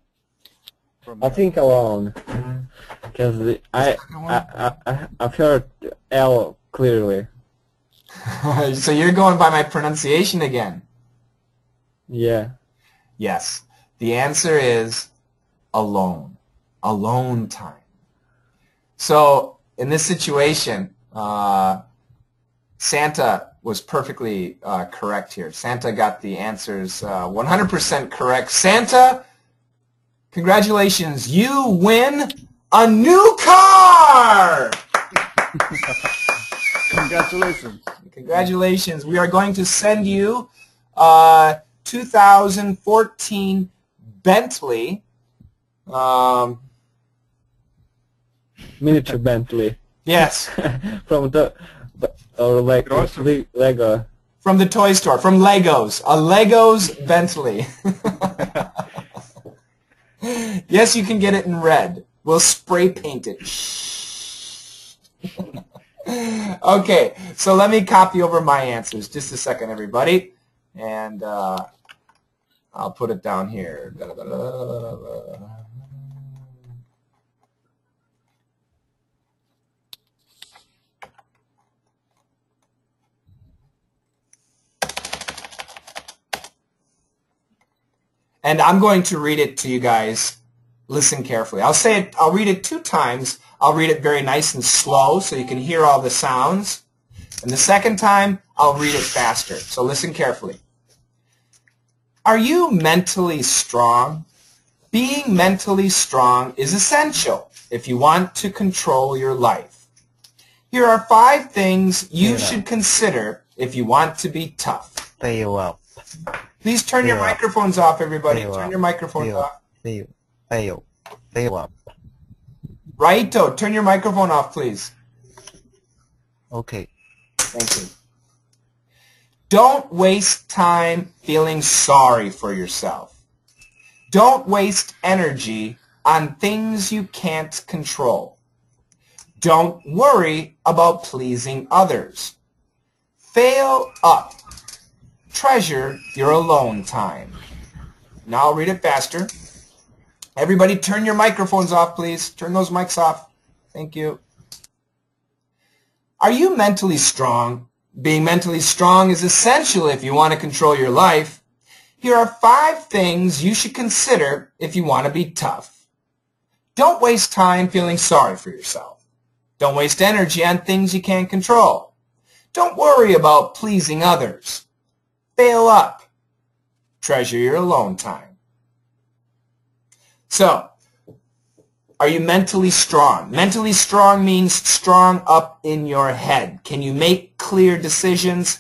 I think alone, because I've heard L clearly. So you're going by my pronunciation again. Yeah. Yes. The answer is alone. Alone time. So in this situation, Santa was perfectly correct here. Santa got the answers 100% correct. Santa, congratulations. You win a new car! Congratulations. Congratulations. We are going to send you 2014 Bentley. Miniature Bentley. Yes. From the Lego. From the toy store. From Legos. A Legos Bentley. Yes, you can get it in red. We'll spray paint it. Okay, so let me copy over my answers. Just a second, everybody. And I'll put it down here. And I'm going to read it to you guys. Listen carefully. I'll say it. I'll read it 2 times. I'll read it very nice and slow so you can hear all the sounds. And the second time, I'll read it faster. So listen carefully. Are you mentally strong? Being mentally strong is essential if you want to control your life. Here are 5 things you should consider if you want to be tough. Fail up. Please turn your microphones off, everybody. Turn your microphones off. Fail up. Raito, turn your microphone off, please. Okay. Thank you. Don't waste time feeling sorry for yourself. Don't waste energy on things you can't control. Don't worry about pleasing others. Fail up. Treasure your alone time. Now I'll read it faster. Everybody turn your microphones off, please. Turn those mics off. Thank you. Are you mentally strong? Being mentally strong is essential if you want to control your life. Here are 5 things you should consider if you want to be tough. Don't waste time feeling sorry for yourself. Don't waste energy on things you can't control. Don't worry about pleasing others. Fail up. Treasure your alone time. So, are you mentally strong? Mentally strong means strong up in your head. Can you make clear decisions?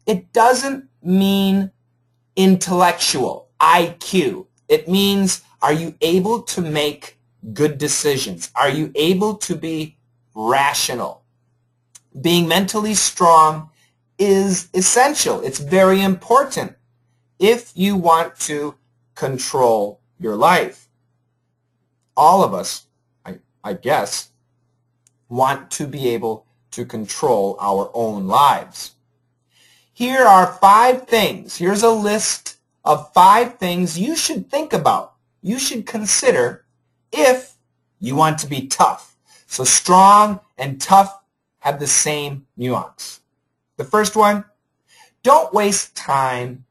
It doesn't mean intellectual, IQ. It means, are you able to make good decisions? Are you able to be rational? Being mentally strong is essential. It's very important if you want to control your life. All of us, I guess, want to be able to control our own lives. Here are 5 things. Here's a list of 5 things you should think about. You should consider if you want to be tough. So strong and tough have the same nuance. The first one, don't waste time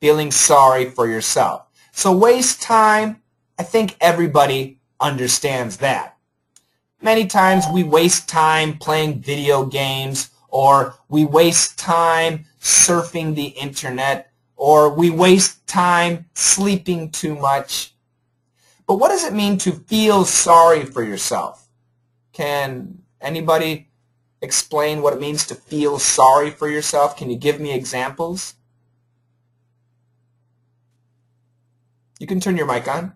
feeling sorry for yourself. So waste time, I think everybody understands that. Many times we waste time playing video games, or we waste time surfing the internet, or we waste time sleeping too much. But what does it mean to feel sorry for yourself? Can anybody explain what it means to feel sorry for yourself? Can you give me examples? You can turn your mic on.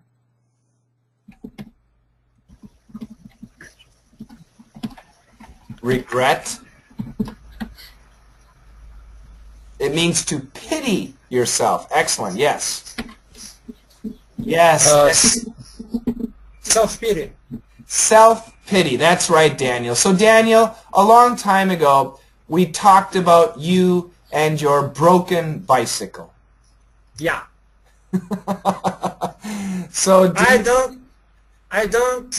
Regret. It means to pity yourself. Excellent. Yes. Yes. Self-pity. Self-pity. That's right, Daniel. So, Daniel, a long time ago, we talked about you and your broken bicycle. Yeah. So I don't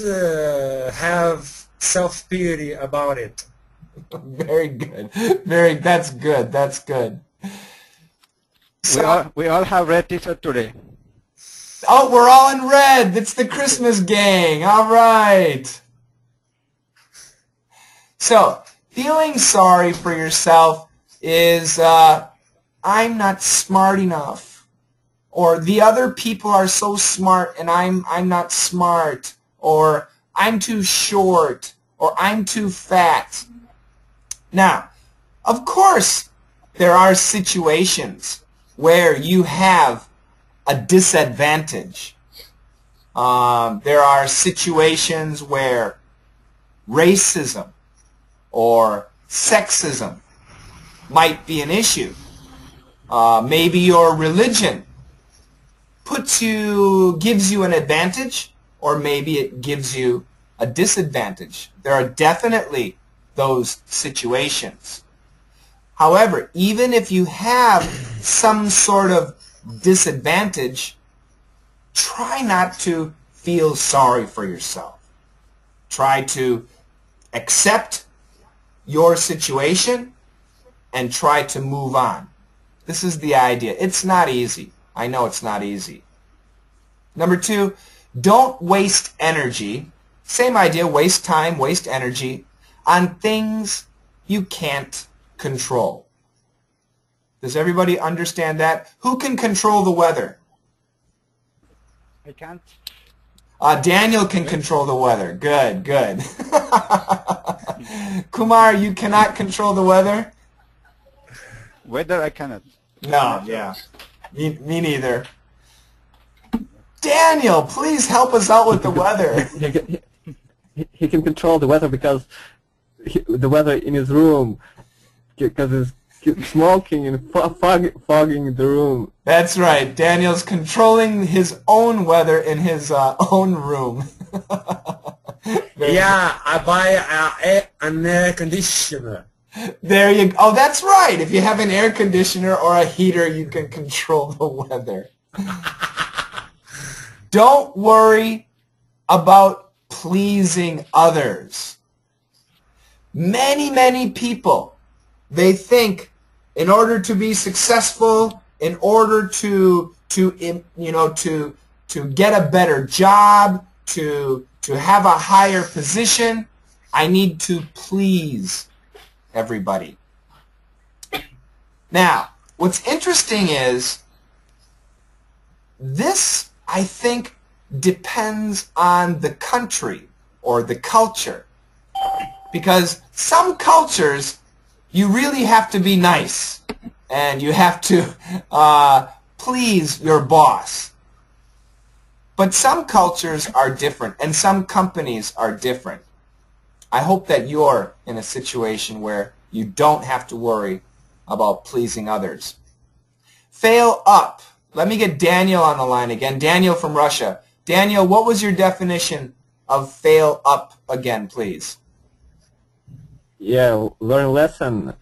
have self-pity about it. Very good. That's good. That's good. So, We all have red t-shirt today. oh, we're all in red. It's the Christmas gang. All right. So, feeling sorry for yourself is, I'm not smart enough. Or the other people are so smart and I'm not smart. Or I'm too short. Or I'm too fat. Now, of course, there are situations where you have a disadvantage. There are situations where racism or sexism might be an issue. Maybe your religion gives you an advantage, or maybe it gives you a disadvantage. There are definitely those situations. However, even if you have some sort of disadvantage, try not to feel sorry for yourself. Try to accept your situation and try to move on. This is the idea. It's not easy. I know it's not easy. Number 2, don't waste energy. Same idea, waste time, waste energy on things you can't control. Does everybody understand that? Who can control the weather? I can't. Daniel can control the weather. Good, good. Kumar, you cannot control the weather? Weather I cannot. No, yeah. Me neither. Daniel, please help us out with the weather. He can control the weather because the weather in his room, because he's smoking and fogging the room. That's right. Daniel's controlling his own weather in his own room. Yeah, I buy an air conditioner. There you go. Oh, that's right. If you have an air conditioner or a heater, you can control the weather. Don't worry about pleasing others. Many people they think in order to be successful, in order to get a better job, to have a higher position, I need to please everybody. Now, what's interesting is this, I think, depends on the country or the culture. Because some cultures, you really have to be nice and you have to please your boss. But some cultures are different and some companies are different. I hope that you're in a situation where you don't have to worry about pleasing others. Fail up. Let me get Daniel on the line again. Daniel from Russia. Daniel, what was your definition of fail up again, please? Yeah, learn lesson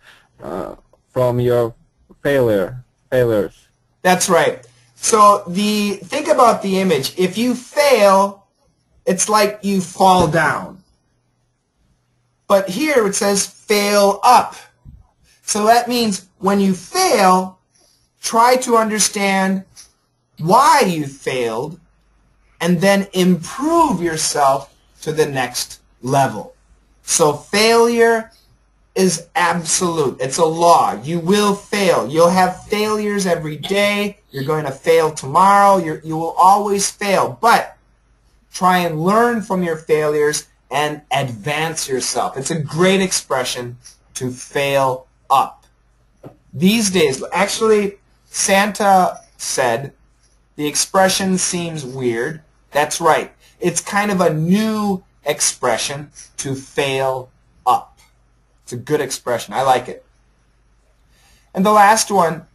from your failures. That's right. So think about the image. If you fail, it's like you fall down. But here it says fail up. So that means when you fail, try to understand why you failed and then improve yourself to the next level. So failure is absolute. It's a law. You will fail. You'll have failures every day. You're going to fail tomorrow. You will always fail. But try and learn from your failures and advance yourself. It's a great expression, to fail up. These days, actually, Santa said the expression seems weird. That's right. It's kind of a new expression, to fail up. It's a good expression. I like it. And the last one,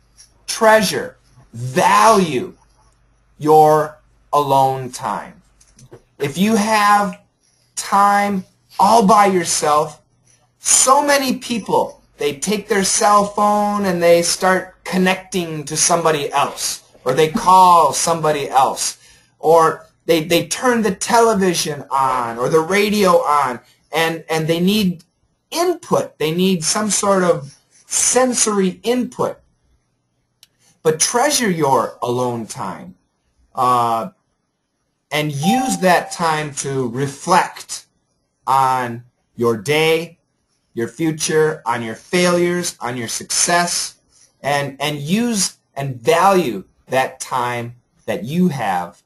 treasure, value your alone time. If you have time all by yourself, so many people, they take their cell phone and they start connecting to somebody else, or they call somebody else, or they turn the television on or the radio on, and they need input. They need some sort of sensory input. But treasure your alone time and use that time to reflect on your day, your future, on your failures, on your success, and use and value that time that you have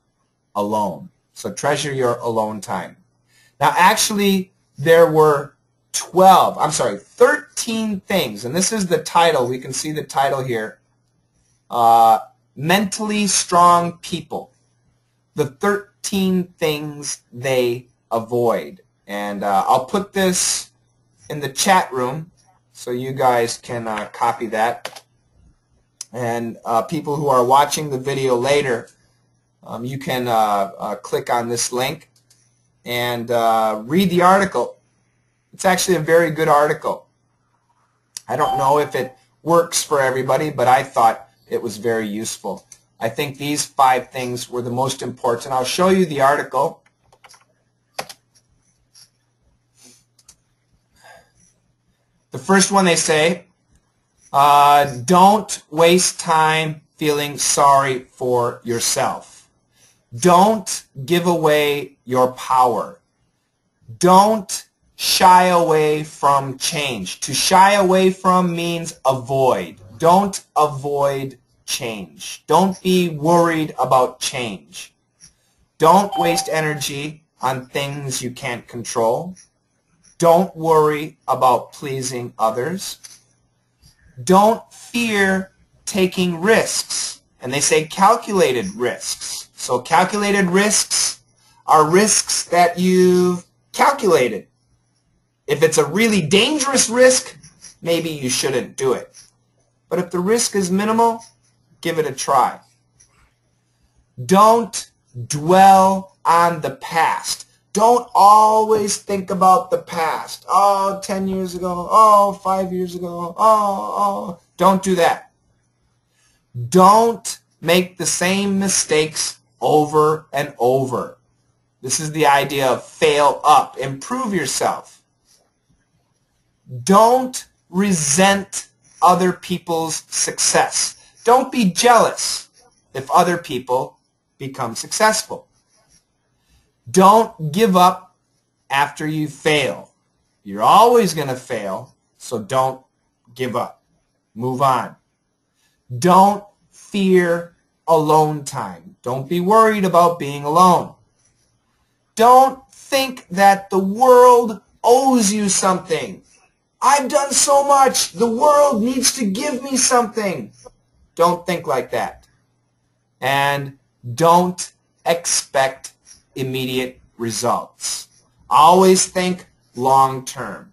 alone. So treasure your alone time. Now actually there were 13 things, and this is the title. We can see the title here. Mentally strong people. The 13 things they avoid. And I'll put this in the chat room so you guys can copy that. And people who are watching the video later, you can click on this link and read the article. It's actually a very good article. I don't know if it works for everybody, but I thought it was very useful. I think these 5 things were the most important. I'll show you the article. The first one, they say, don't waste time feeling sorry for yourself. Don't give away your power. Don't shy away from change. To shy away from means avoid. Don't avoid change. Don't be worried about change. Don't waste energy on things you can't control. Don't worry about pleasing others. Don't fear taking risks. And they say calculated risks. So calculated risks are risks that you've calculated. If it's a really dangerous risk, maybe you shouldn't do it. But if the risk is minimal, give it a try. Don't dwell on the past. Don't always think about the past. Oh, 10 years ago. Oh, 5 years ago. Oh. Don't do that. Don't make the same mistakes over and over. This is the idea of fail up. Improve yourself. Don't resent other people's success. Don't be jealous if other people become successful. Don't give up after you fail. You're always going to fail, so don't give up. Move on. Don't fear alone time. Don't be worried about being alone. Don't think that the world owes you something. I've done so much. The world needs to give me something. Don't think like that. And don't expect immediate results. Always think long term.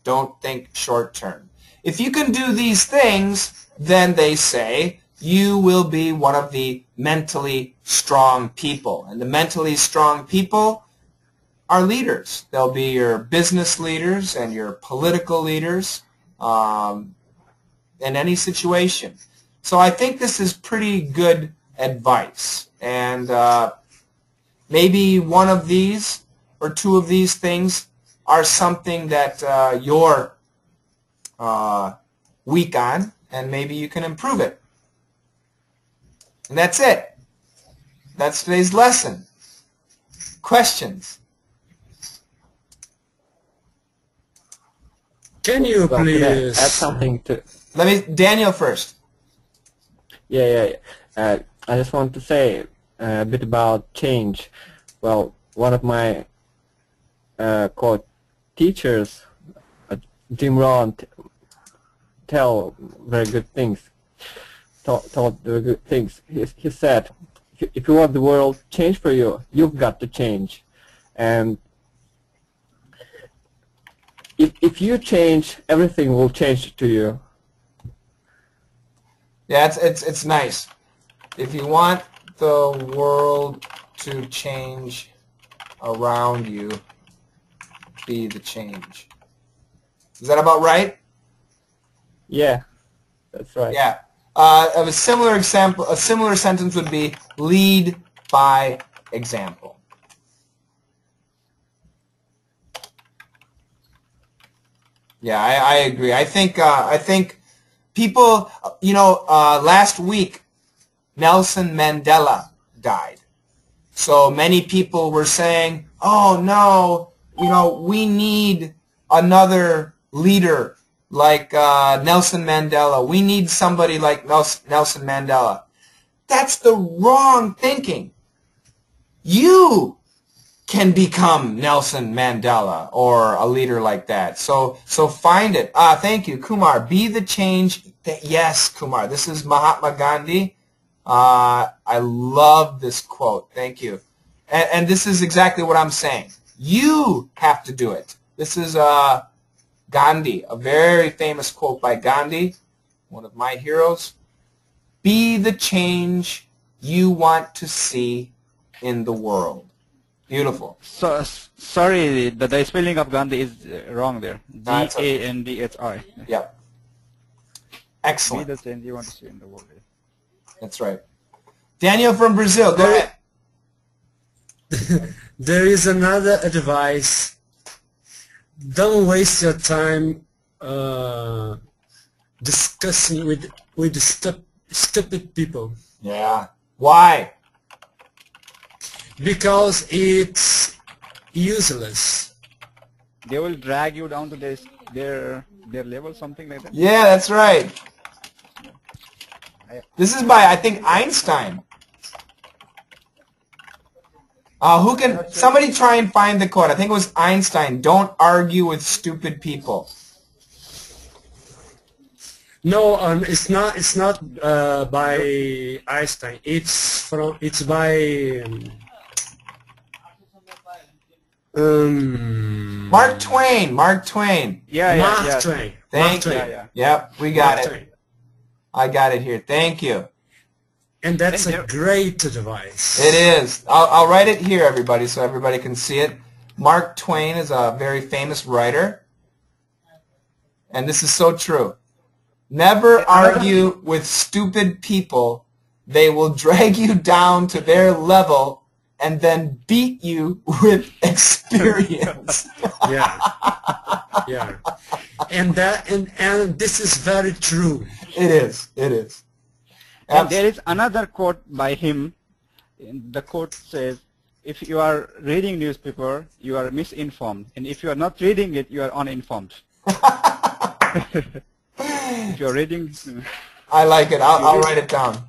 Don't think short term. If you can do these things, then they say you will be one of the mentally strong people. And the mentally strong people are leaders. They'll be your business leaders and your political leaders in any situation. So I think this is pretty good advice. And maybe one of these or two of these things are something that you're weak on, and maybe you can improve it. And that's it. That's today's lesson. Questions? Can you Well, could I please add something to? Daniel first. Yeah. I just want to say a bit about change. Well, one of my quote teachers, Jim Rohn, taught very good things. He said, if you want the world to change for you, you've got to change. And if you change, everything will change to you. Yeah, it's nice. If you want the world to change around you, be the change. Is that about right? Yeah, that's right. Yeah. Of a similar example, a similar sentence would be lead by example. Yeah, I agree. I think people, last week Nelson Mandela died. So many people were saying, "Oh no, we need another leader like Nelson Mandela. We need somebody like Nelson Mandela." That's the wrong thinking. You can become Nelson Mandela or a leader like that. So find it. Thank you, Kumar. Be the change. Yes, Kumar. This is Mahatma Gandhi. I love this quote. Thank you. And this is exactly what I'm saying. You have to do it. This is Gandhi, a very famous quote by Gandhi, one of my heroes. Be the change you want to see in the world. Beautiful. So sorry, the spelling of Gandhi is wrong there. That's okay. Gandhi. Yep. Be Excellent. the change you want to see in the world. That's right. Daniel from Brazil, go ahead. there is another advice. Don't waste your time discussing with stupid people. Yeah. Why? Because it's useless. They will drag you down to their level, something like that. Yeah, that's right. This is by, I think, Einstein. Somebody try and find the quote. I think it was Einstein. Don't argue with stupid people. No, it's not. It's not by Einstein. It's by Mark Twain. Mark Twain. Mark Twain. Thank you. Yeah. Yep, we got it. Twain. I got it here. Thank you. And that's a great advice. It is. I'll write it here, everybody, so everybody can see it. Mark Twain is a very famous writer, and this is so true. Never argue with stupid people. They will drag you down to their level and then beat you with experience. Yeah. Yeah. And this is very true. It is. It is. And there is another quote by him. The quote says, if you are reading newspaper, you are misinformed. And if you are not reading it, you are uninformed. If you are reading... I like it. I'll write it down.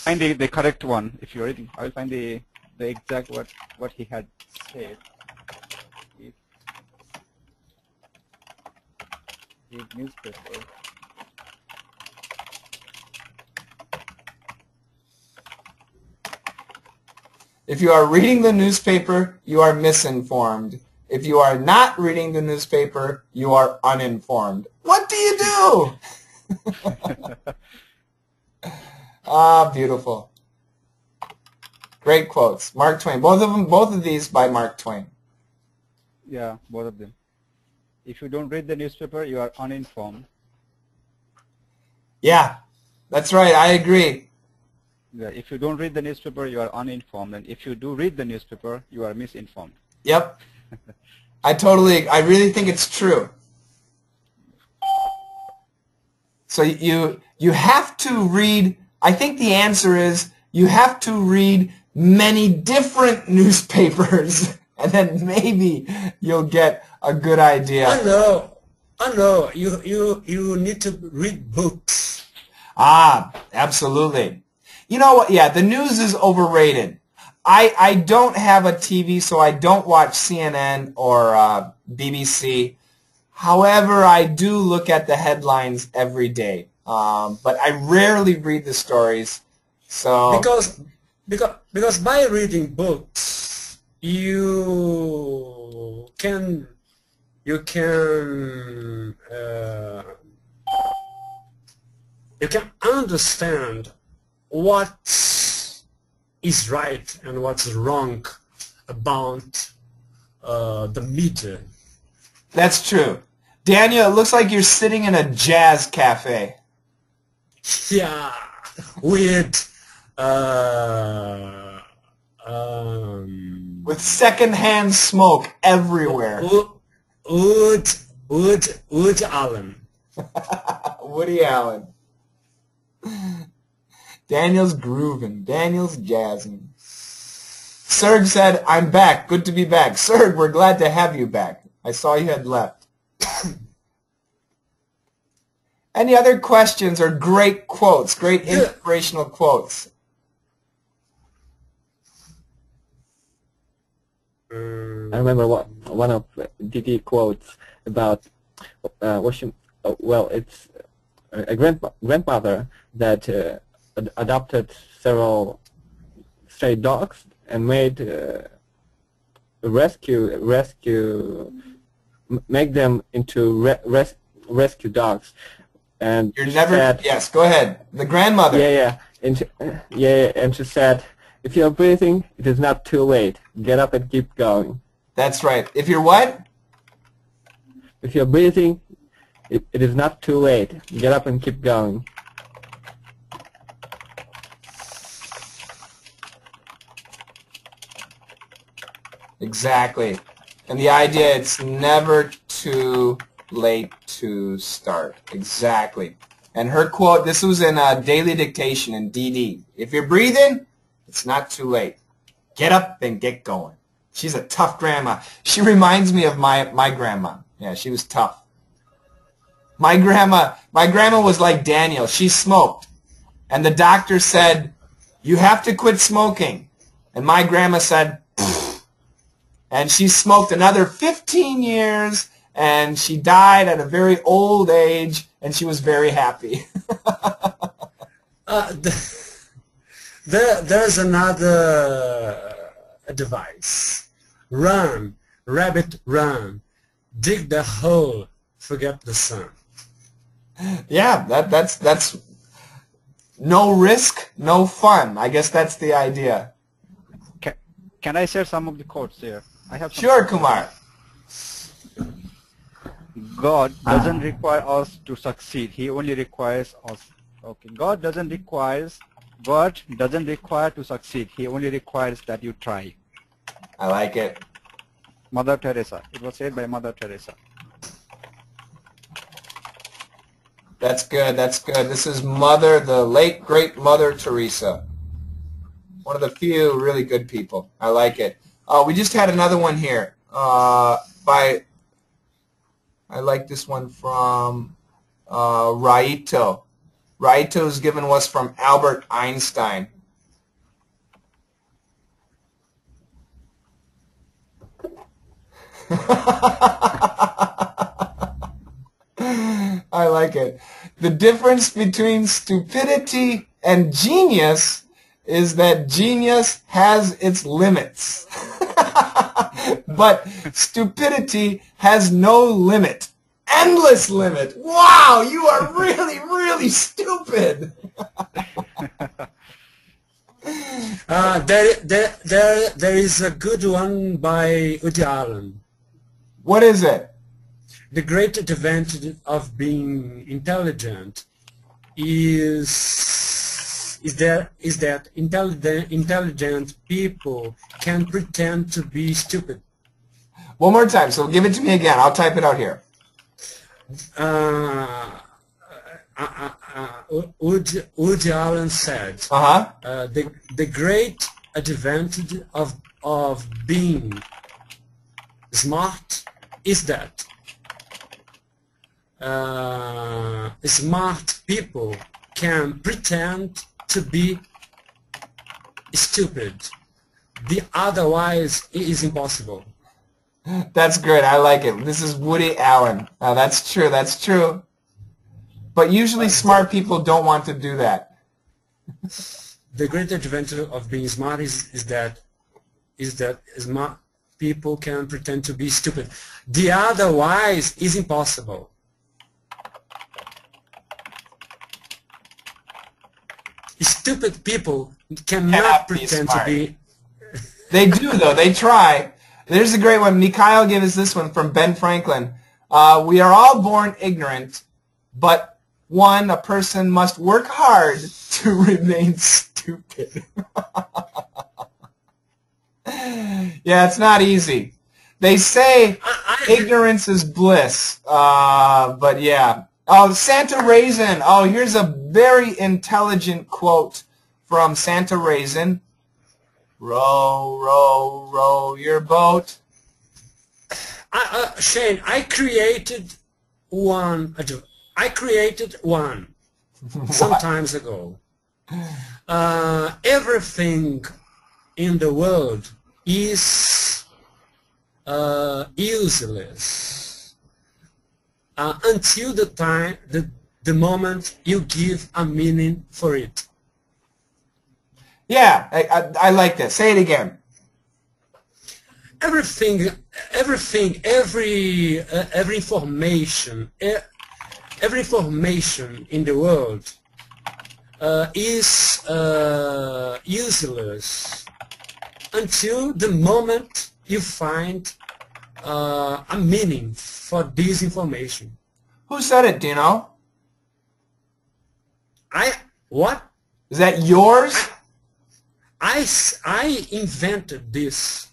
Find the correct one. If you're reading, I will find the exact what he had said. If read newspaper. If you are reading the newspaper, you are misinformed. If you are not reading the newspaper, you are uninformed. What do you do? Ah, beautiful. Great quotes. Mark Twain. Both of these by Mark Twain. Yeah, both of them. If you don't read the newspaper, you are uninformed. Yeah, that's right. I agree. Yeah, if you don't read the newspaper, you are uninformed. And if you do read the newspaper, you are misinformed. Yep. I really think it's true. So you have to read, I think the answer is you have to read many different newspapers and then maybe you'll get a good idea. I know. You need to read books. Ah, absolutely. You know what? Yeah, the news is overrated. I don't have a TV, so I don't watch CNN or BBC. However, I do look at the headlines every day, but I rarely read the stories. So because by reading books, you can understand what is right and what's wrong about the media. That's true. Daniel, it looks like you're sitting in a jazz cafe. Yeah, with secondhand smoke everywhere. Woody Allen. Woody Allen. Daniel's grooving. Daniel's jazzing. Serg said, I'm back. Good to be back. Serg, we're glad to have you back. I saw you had left. Any other questions or great quotes, great inspirational quotes? I remember one of DT quotes about it's a grandmother that adopted several stray dogs and make them into rescue dogs. And yes, go ahead. The grandmother. And she said, if you're breathing, it is not too late. Get up and keep going. That's right. If you're what? If you're breathing, it is not too late. Get up and keep going. Exactly. And the idea, it's never too late to start. Exactly. And her quote, this was in Daily Dictation in DD. If you're breathing, it's not too late. Get up and get going. She's a tough grandma. She reminds me of my grandma. Yeah, she was tough. My grandma was like Daniel. She smoked. And the doctor said, you have to quit smoking. And my grandma said, pfft. And she smoked another 15 years, and she died at a very old age, and she was very happy. There's another advice. Run, rabbit, run. Dig the hole, forget the sun. Yeah, that's no risk, no fun. I guess that's the idea. Can I share some of the quotes here? I have some. Sure, Kumar. God doesn't require us to succeed. He only requires us Okay. God doesn't require to succeed. He only requires that you try. I like it. Mother Teresa. It was said by Mother Teresa. That's good. That's good. This is the late great Mother Teresa. One of the few really good people. I like it. We just had another one here. I like this one from Raito. Raito is given us from Albert Einstein. I like it. The difference between stupidity and genius is that genius has its limits. But stupidity has no limit. Endless limit. Wow, you are really, really stupid. There is a good one by Woody Allen. What is it? The great advantage of being intelligent is that intelligent people can pretend to be stupid. One more time. So give it to me again. I'll type it out here. Woody Allen said, the great advantage of being smart is that smart people can pretend to be stupid. Otherwise, it is impossible. That's good. I like it. This is Woody Allen. That's true. That's true. But usually smart people don't want to do that. The great advantage of being smart is that smart people can pretend to be stupid. The otherwise is impossible. Stupid people cannot pretend to be. They do, though. They try. There's a great one. Mikhail gave us this one from Ben Franklin. We are all born ignorant, but a person must work hard to remain stupid. Yeah, it's not easy. They say ignorance is bliss, but yeah. Oh, Santa Raisin. Oh, here's a very intelligent quote from Santa Raisin. Row, row, row your boat. Shane, I created one some times ago. Everything in the world is useless until the moment you give a meaning for it. Yeah, I like that. Say it again. Every information in the world is useless until the moment you find a meaning for this information. Who said it, do you know? What? Is that yours? I invented this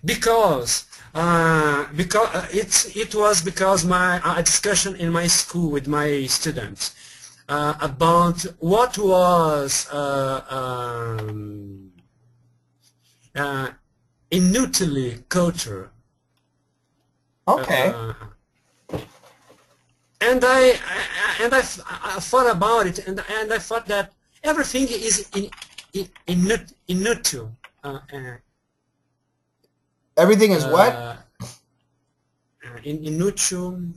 because it was because my discussion in my school with my students about what was inutile culture. Okay. And I thought about it, and I thought that everything is inutile. Everything is what? Inutile.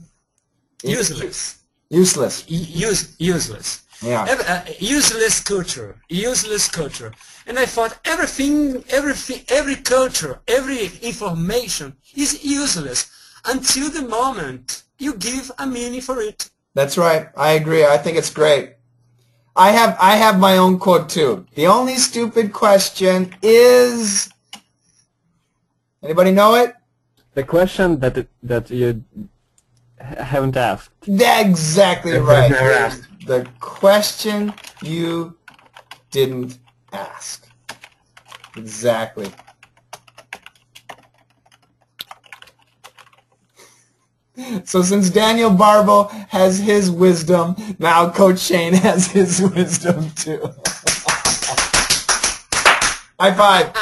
Useless. Useless. Useless. Yeah. Useless culture. Useless culture. And I thought every culture, every information is useless until the moment you give a meaning for it. That's right. I agree. I think it's great. I have my own quote too. The only stupid question is. Anybody know it? The question that you I haven't asked. Exactly Never right. asked. The question you didn't ask. Exactly. So since Daniel Barbo has his wisdom, now Coach Shane has his wisdom too. High five.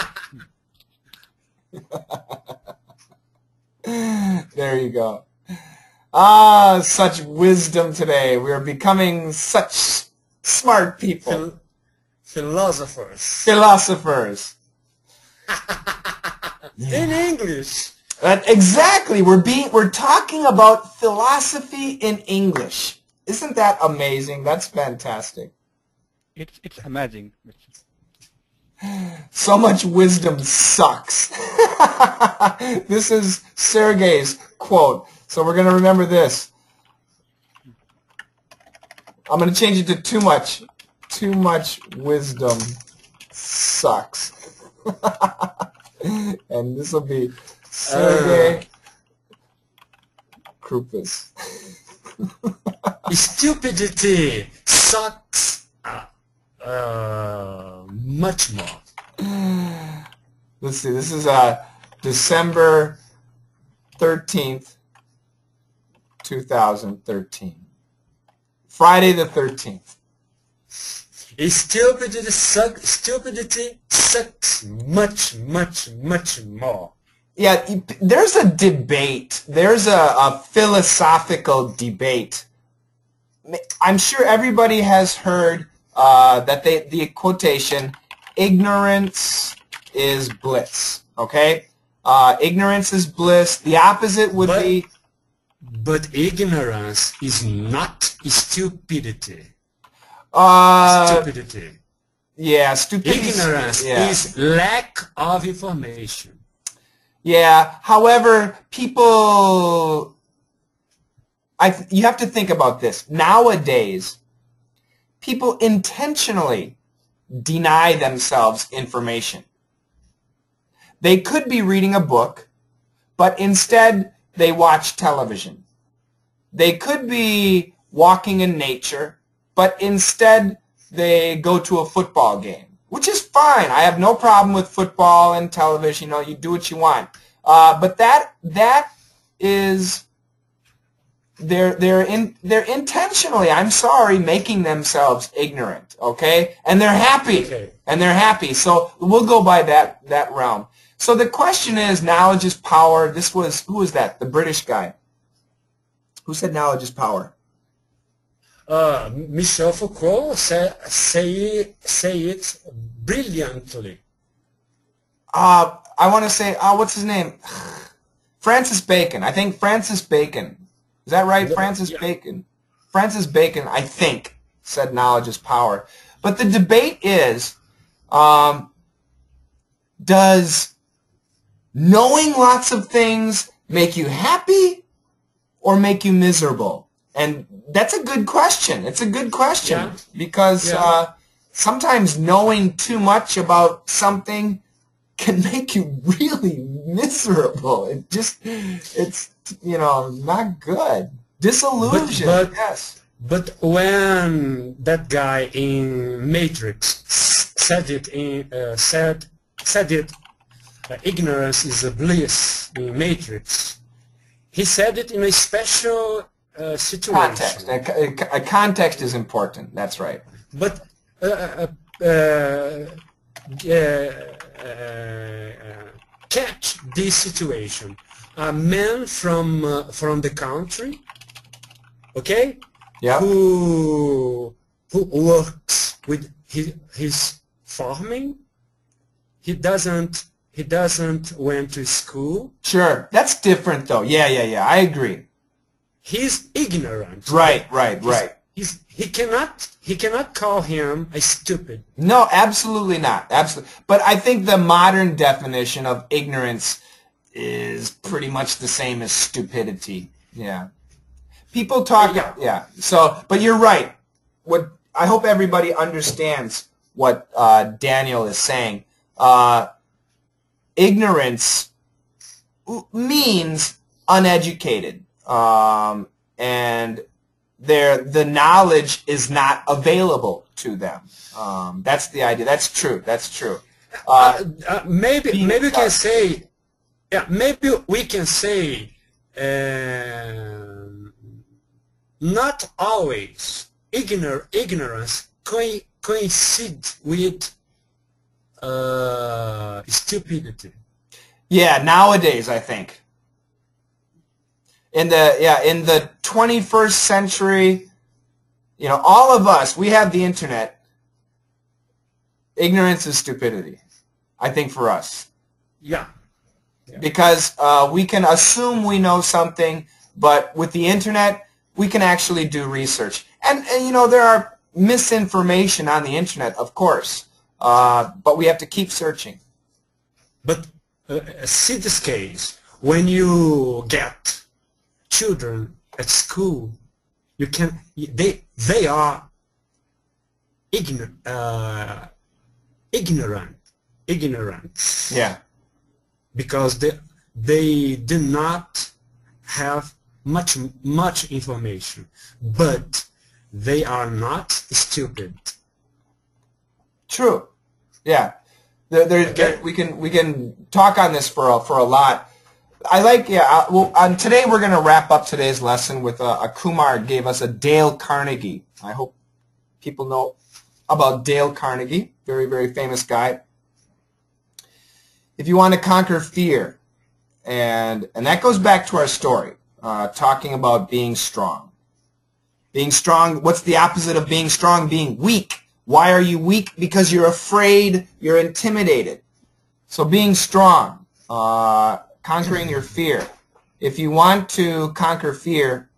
There you go. Ah, such wisdom today. We are becoming such smart people. Philosophers. Philosophers. In English. Exactly. We're talking about philosophy in English. Isn't that amazing? That's fantastic. It's amazing. So much wisdom sucks. This is Sergey's quote. So we're going to remember this. I'm going to change it to too much. Too much wisdom sucks. And this will be Sergey Krupis. Stupidity sucks much more. Let's see. This is December 13th, 2013. Friday the 13th. Stupidity sucks much, much, much more. Yeah, there's a debate. There's a philosophical debate. I'm sure everybody has heard that the quotation, ignorance is bliss, okay? Ignorance is bliss. The opposite would be... But ignorance is not stupidity. Stupidity. Yeah, stupidity. Ignorance is lack of information. Yeah, however, people... you have to think about this. Nowadays, people intentionally deny themselves information. They could be reading a book, but instead they watch television. They could be walking in nature, but instead they go to a football game, which is fine. I have no problem with football and television. You know, you do what you want. But that is... They're intentionally, I'm sorry, making themselves ignorant, okay? And they're happy. Okay. And they're happy. So we'll go by that realm. So the question is, knowledge is power. Who was that? The British guy. Who said knowledge is power? Michel Foucault say it brilliantly. I want to say, what's his name? Francis Bacon. I think Francis Bacon. Is that right? Francis Bacon. Francis Bacon, I think, said knowledge is power. But the debate is, does knowing lots of things make you happy or make you miserable? And that's a good question. It's a good question because sometimes knowing too much about something can make you really miserable. It's not good. Disillusion. Yes. But when that guy in Matrix said it, ignorance is a bliss in Matrix. He said it in a special situation. Context. A context is important. That's right. But catch this situation. A man from the country, okay, who works with his farming. He doesn't went to school. Sure, that's different though. Yeah. I agree. He's ignorant. Right. He cannot call him a stupid. No, absolutely not. Absolutely. But I think the modern definition of ignorance is pretty much the same as stupidity. Yeah. People talk. Yeah. So, but you're right. I hope everybody understands what Daniel is saying. Ignorance means uneducated. and the knowledge is not available to them. That's the idea. That's true. That's true. Maybe we can say, maybe we can say, not always ignorance coincides with stupidity. Yeah, nowadays I think. In the 21st century, all of us, we have the internet. Ignorance is stupidity, I think, for us. Yeah. Because we can assume we know something, but with the internet, we can actually do research. And there are misinformation on the internet, of course, but we have to keep searching. But see this case, when you get children at school, they are ignorant. Yeah. Because they do not have much information, but they are not stupid. True. Yeah. We can talk on this for a lot. I like, today we're going to wrap up today's lesson with a Kumar gave us a Dale Carnegie. I hope people know about Dale Carnegie, very, very famous guy. If you want to conquer fear, and that goes back to our story, talking about being strong. Being strong, what's the opposite of being strong? Being weak. Why are you weak? Because you're afraid, you're intimidated. So being strong, conquering your fear. If you want to conquer fear,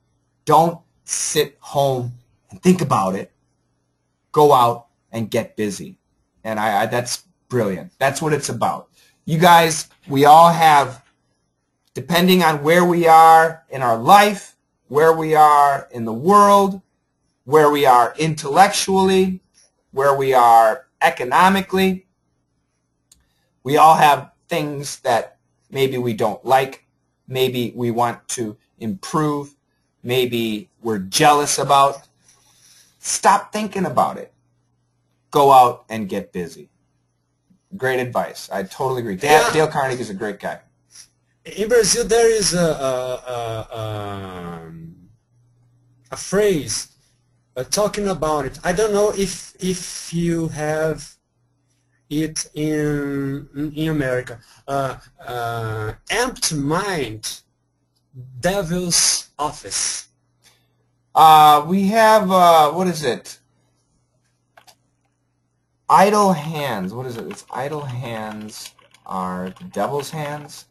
don't sit home and think about it. Go out and get busy. And that's brilliant. That's what it's about. You guys, we all have, depending on where we are in our life, where we are in the world, where we are intellectually, where we are economically, we all have things that maybe we don't like, maybe we want to improve, maybe we're jealous about. Stop thinking about it. Go out and get busy. Great advice. I totally agree. Dale Carnegie is a great guy. In Brazil, there is a phrase talking about it. I don't know if you have it in America. Empty mind, devil's office. We have, what is it? Idle hands. What is it? It's idle hands are the devil's hands,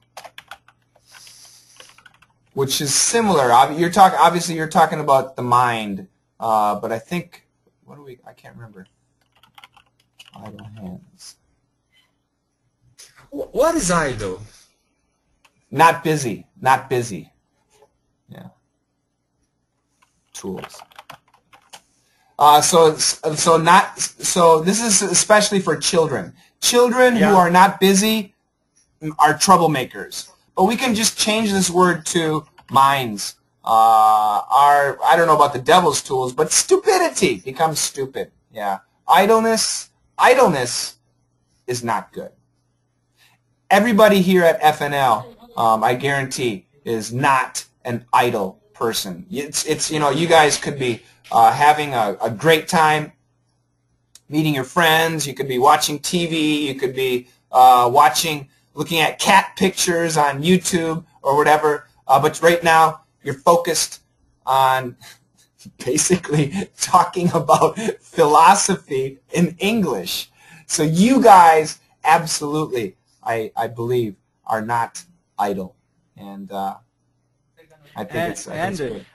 which is similar. Obviously, you're talking about the mind, but I think, I can't remember. Idle hands. What is idle? Not busy. Not busy. Yeah. Tools. So this is especially for children. Children who are not busy are troublemakers. But we can just change this word to minds. I don't know about the devil's tools, but stupidity becomes stupid. Yeah. Idleness is not good. Everybody here at FNL, I guarantee, is not an idle person. It's you guys could be having a great time meeting your friends. You could be watching TV. You could be looking at cat pictures on YouTube or whatever. But right now, you're focused on basically talking about philosophy in English. So you guys absolutely, I believe, are not idle. And I think it's good.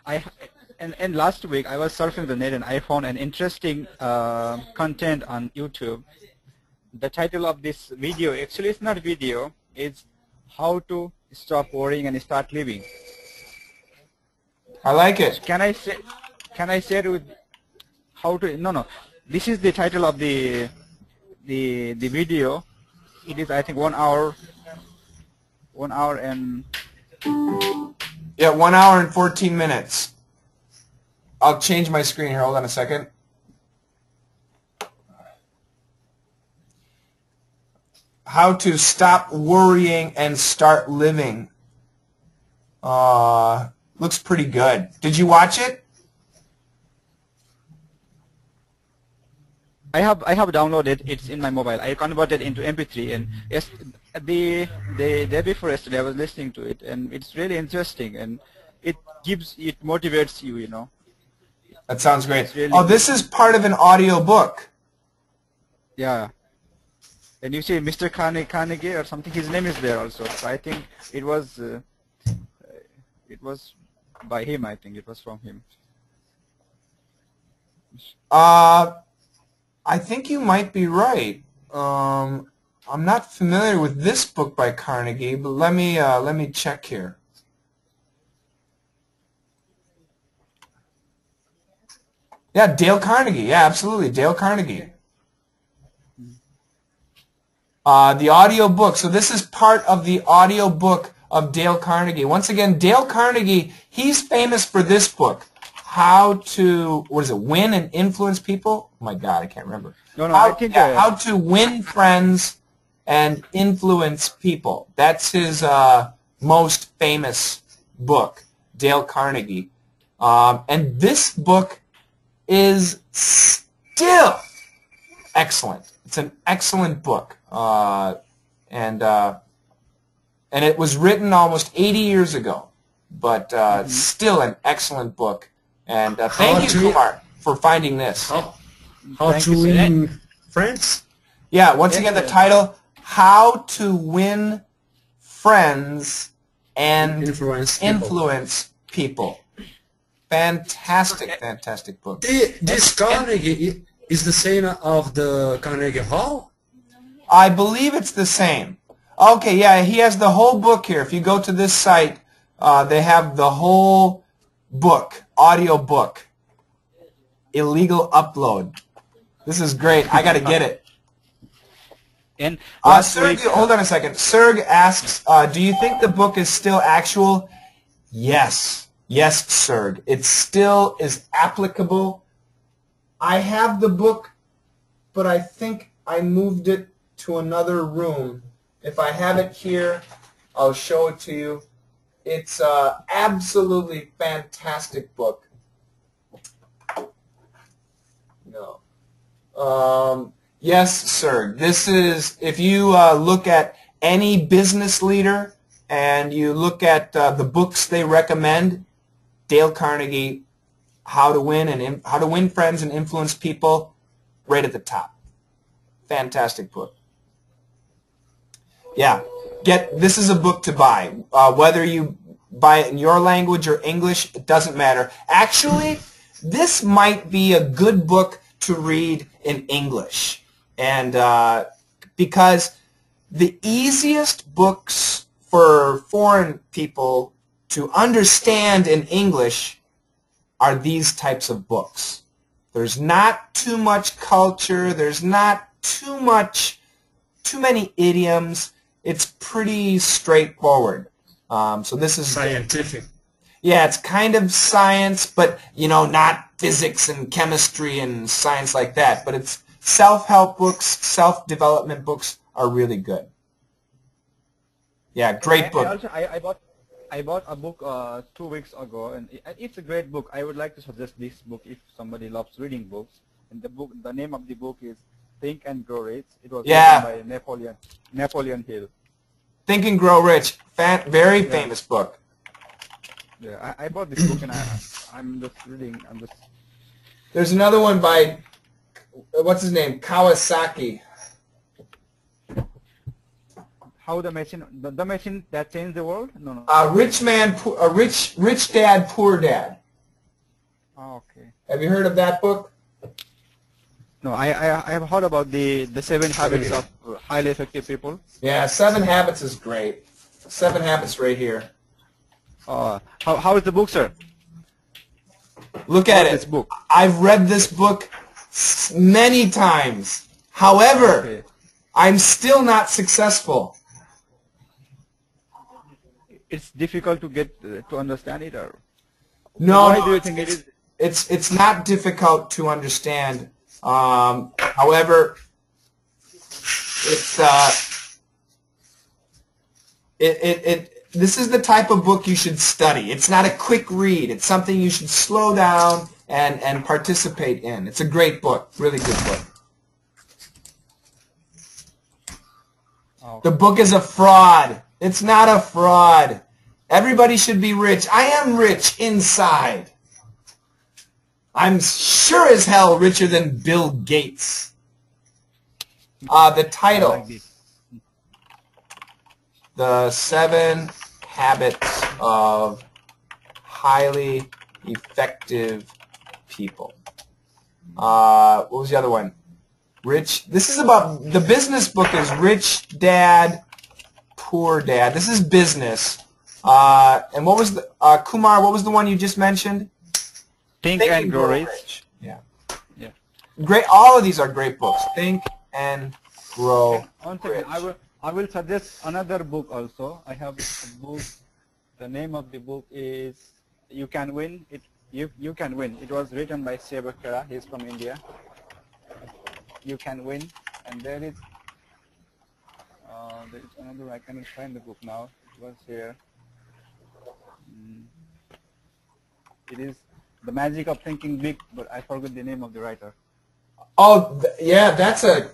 And last week I was surfing the net and I found an interesting content on YouTube. The title of this video, actually it's not video, it's how to stop worrying and start living. I like it. Can I say it with how to? No. This is the title of the video. It is, I think, 1 hour and Yeah, 1 hour and 14 minutes. I'll change my screen here. Hold on a second. How to stop worrying and start living. Looks pretty good. Did you watch it? I have downloaded. It's in my mobile. I converted into MP3, and yes, the day before yesterday I was listening to it, and it's really interesting, and it motivates you, you know. That sounds great. Really Oh, this is part of an audio book. Yeah. And you see Mr. Carnegie or something, his name is there also. So I think it was by him, I think it was from him. I think you might be right. I'm not familiar with this book by Carnegie, but let me check here. Yeah, Dale Carnegie. Yeah, absolutely, Dale Carnegie. The audio book. So this is part of the audio book of Dale Carnegie. Once again, Dale Carnegie, he's famous for this book. How to, what is it, win and influence people? Oh my God, I can't remember. No, How to win friends and influence people. That's his most famous book, Dale Carnegie. And this book is still excellent. It's an excellent book. And it was written almost 80 years ago, but still an excellent book. And thank you, Kumar, for finding this. How to win friends? Yeah, once again, the title, How to Win Friends and Influence People. Fantastic, fantastic book. This Carnegie is the same of the Carnegie Hall? I believe it's the same. Okay, yeah, he has the whole book here. If you go to this site, they have the whole book, audio book. Illegal upload. This is great. I got to get it. And Serg, hold on a second. Serg asks, do you think the book is still actual? Yes. Yes, Serg. It still is applicable. I have the book, but I think I moved it to another room. If I have it here, I'll show it to you. It's an absolutely fantastic book. No. Yes, sir. This is, if you look at any business leader and you look at the books they recommend, Dale Carnegie, How to Win Friends and Influence People, right at the top. Fantastic book. Yeah, this is a book to buy. Whether you buy it in your language or English, it doesn't matter. Actually, this might be a good book to read in English. And because the easiest books for foreign people to understand in English are these types of books. There's not too much culture. There's not too many idioms. It's pretty straightforward. So this is scientific. Yeah, it's kind of science, but not physics and chemistry and science like that. But it's self-help books, self-development books are really good. Yeah, great book. I bought a book 2 weeks ago, and it's a great book. I would like to suggest this book if somebody loves reading books. And the name of the book is Think and Grow Rich. It was written by Napoleon Hill. Think and Grow Rich, very famous book. Yeah, I bought this book, and I'm just reading. There's another one by what's his name, Kawasaki. How the machine that changed the world? No. Rich Dad, Poor Dad. Oh, okay. Have you heard of that book? No, I have heard about the 7 Habits of Highly Effective People. Yeah, 7 Habits is great. 7 Habits right here. How is the book, sir? Look at it. This book. I've read this book many times. However, I'm still not successful. it's difficult to get to understand it, or No, why no, do you think it is? it's not difficult to understand. However, it's this is the type of book you should study. It's not a quick read. It's something you should slow down and participate in. It's a great book, really good book. Oh. The book is a fraud. It's not a fraud. Everybody should be rich. I am rich inside. I'm sure as hell richer than Bill Gates. The title, I like this. The 7 Habits of Highly Effective People. What was the other one? Rich. This is about, the business book is Rich Dad, Poor Dad. This is business. And what was the, Kumar, what was the one you just mentioned? Think and Grow Rich. Yeah. Yeah. Great. All of these are great books. Think and Grow One Rich. second. I will suggest another book also. I have a book. The name of the book is You Can Win. You Can Win. It was written by Sebakara. He's from India. You Can Win. And there is another. I cannot find the book now. It was here. It is The Magic of Thinking Big, but I forgot the name of the writer. Oh, yeah, that's a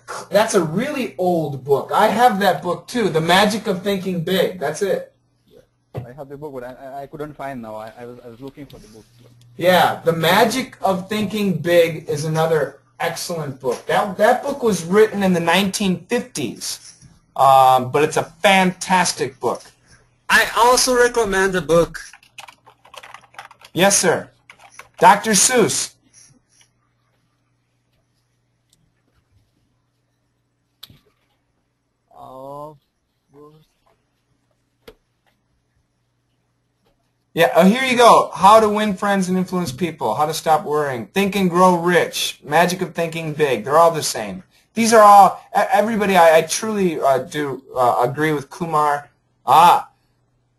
really old book. I have that book too, The Magic of Thinking Big. That's it. I have the book, but I couldn't find now. I was looking for the book. Yeah, The Magic of Thinking Big is another excellent book. That book was written in the 1950s, but it's a fantastic book. I also recommend the book. Yes, sir. Dr. Seuss. Yeah, here you go. How to Win Friends and Influence People. How to Stop Worrying. Think and Grow Rich. Magic of Thinking Big. They're all the same. These are all, everybody, I truly do agree with Kumar.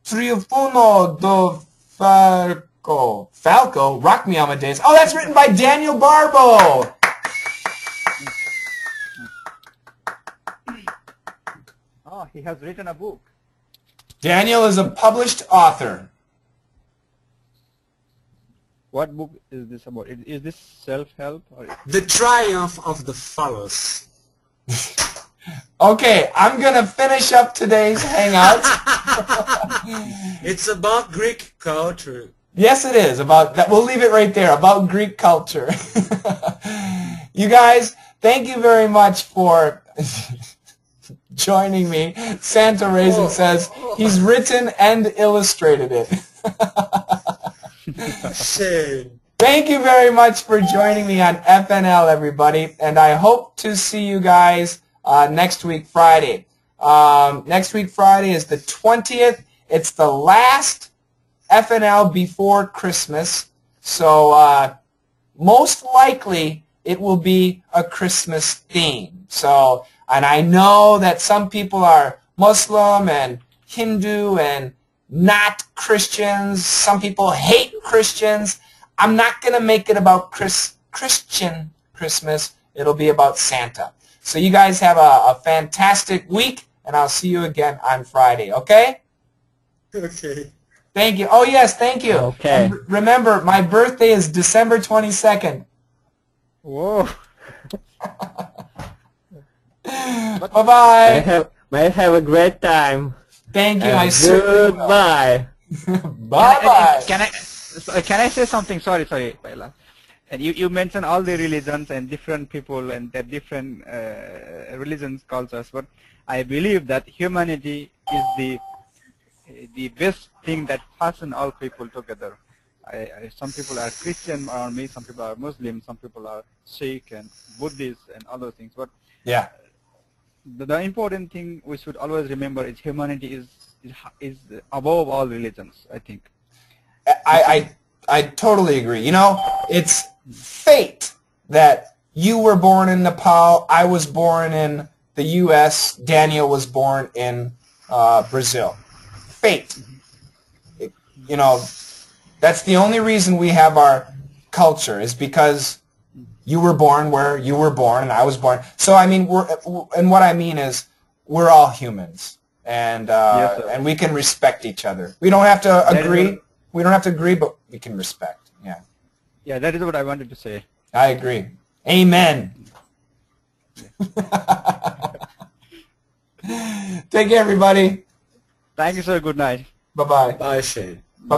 Triunfo do Falco. Falco? Rock Me Amadeus. Oh, that's written by Daniel Barbo. Oh, he has written a book. Daniel is a published author. What book is this about? Is this self-help? Or The Triumph of the Fallows. Okay, I'm going to finish up today's hangout. It's about Greek culture. Yes, it is. About that. We'll leave it right there. About Greek culture. You guys, thank you very much for joining me. Santa Raisin says he's written and illustrated it. Shame. Thank you very much for joining me on FNL, everybody, and I hope to see you guys next week, Friday. Next week, Friday is the 20th. It's the last FNL before Christmas, so most likely it will be a Christmas theme. So, and I know that some people are Muslim and Hindu and not Christians. Some people hate Christians. I'm not going to make it about Christian Christmas. It'll be about Santa. So you guys have a fantastic week, and I'll see you again on Friday, okay? Okay. Thank you. Oh, yes, thank you. Okay. And remember, my birthday is December 22nd. whoa! Bye-bye. May have a great time. Thank you. And I certainly will. goodbye. Bye-bye. Can I say something? Sorry, Paila. And you mentioned all the religions and different people and the different religions, cultures, but I believe that humanity is the best thing that fashion all people together. Some people are Christian around me, some people are Muslim, some people are Sikh and Buddhist and other things. But Yeah. the important thing we should always remember is humanity is above all religions, I think. I totally agree. You know, it's fate that you were born in Nepal, I was born in the U.S., Daniel was born in Brazil. Fate. you know, that's the only reason we have our culture, is because you were born where you were born and I was born. So I mean, and what I mean is we're all humans, and Yes, sir. and we can respect each other. We don't have to That is agree. what- We don't have to agree, but we can respect. Yeah, Yeah, that is what I wanted to say. I agree. Amen. Take care, everybody. Thank you, sir. Good night. Bye-bye. Bye, Shane. Bye-bye.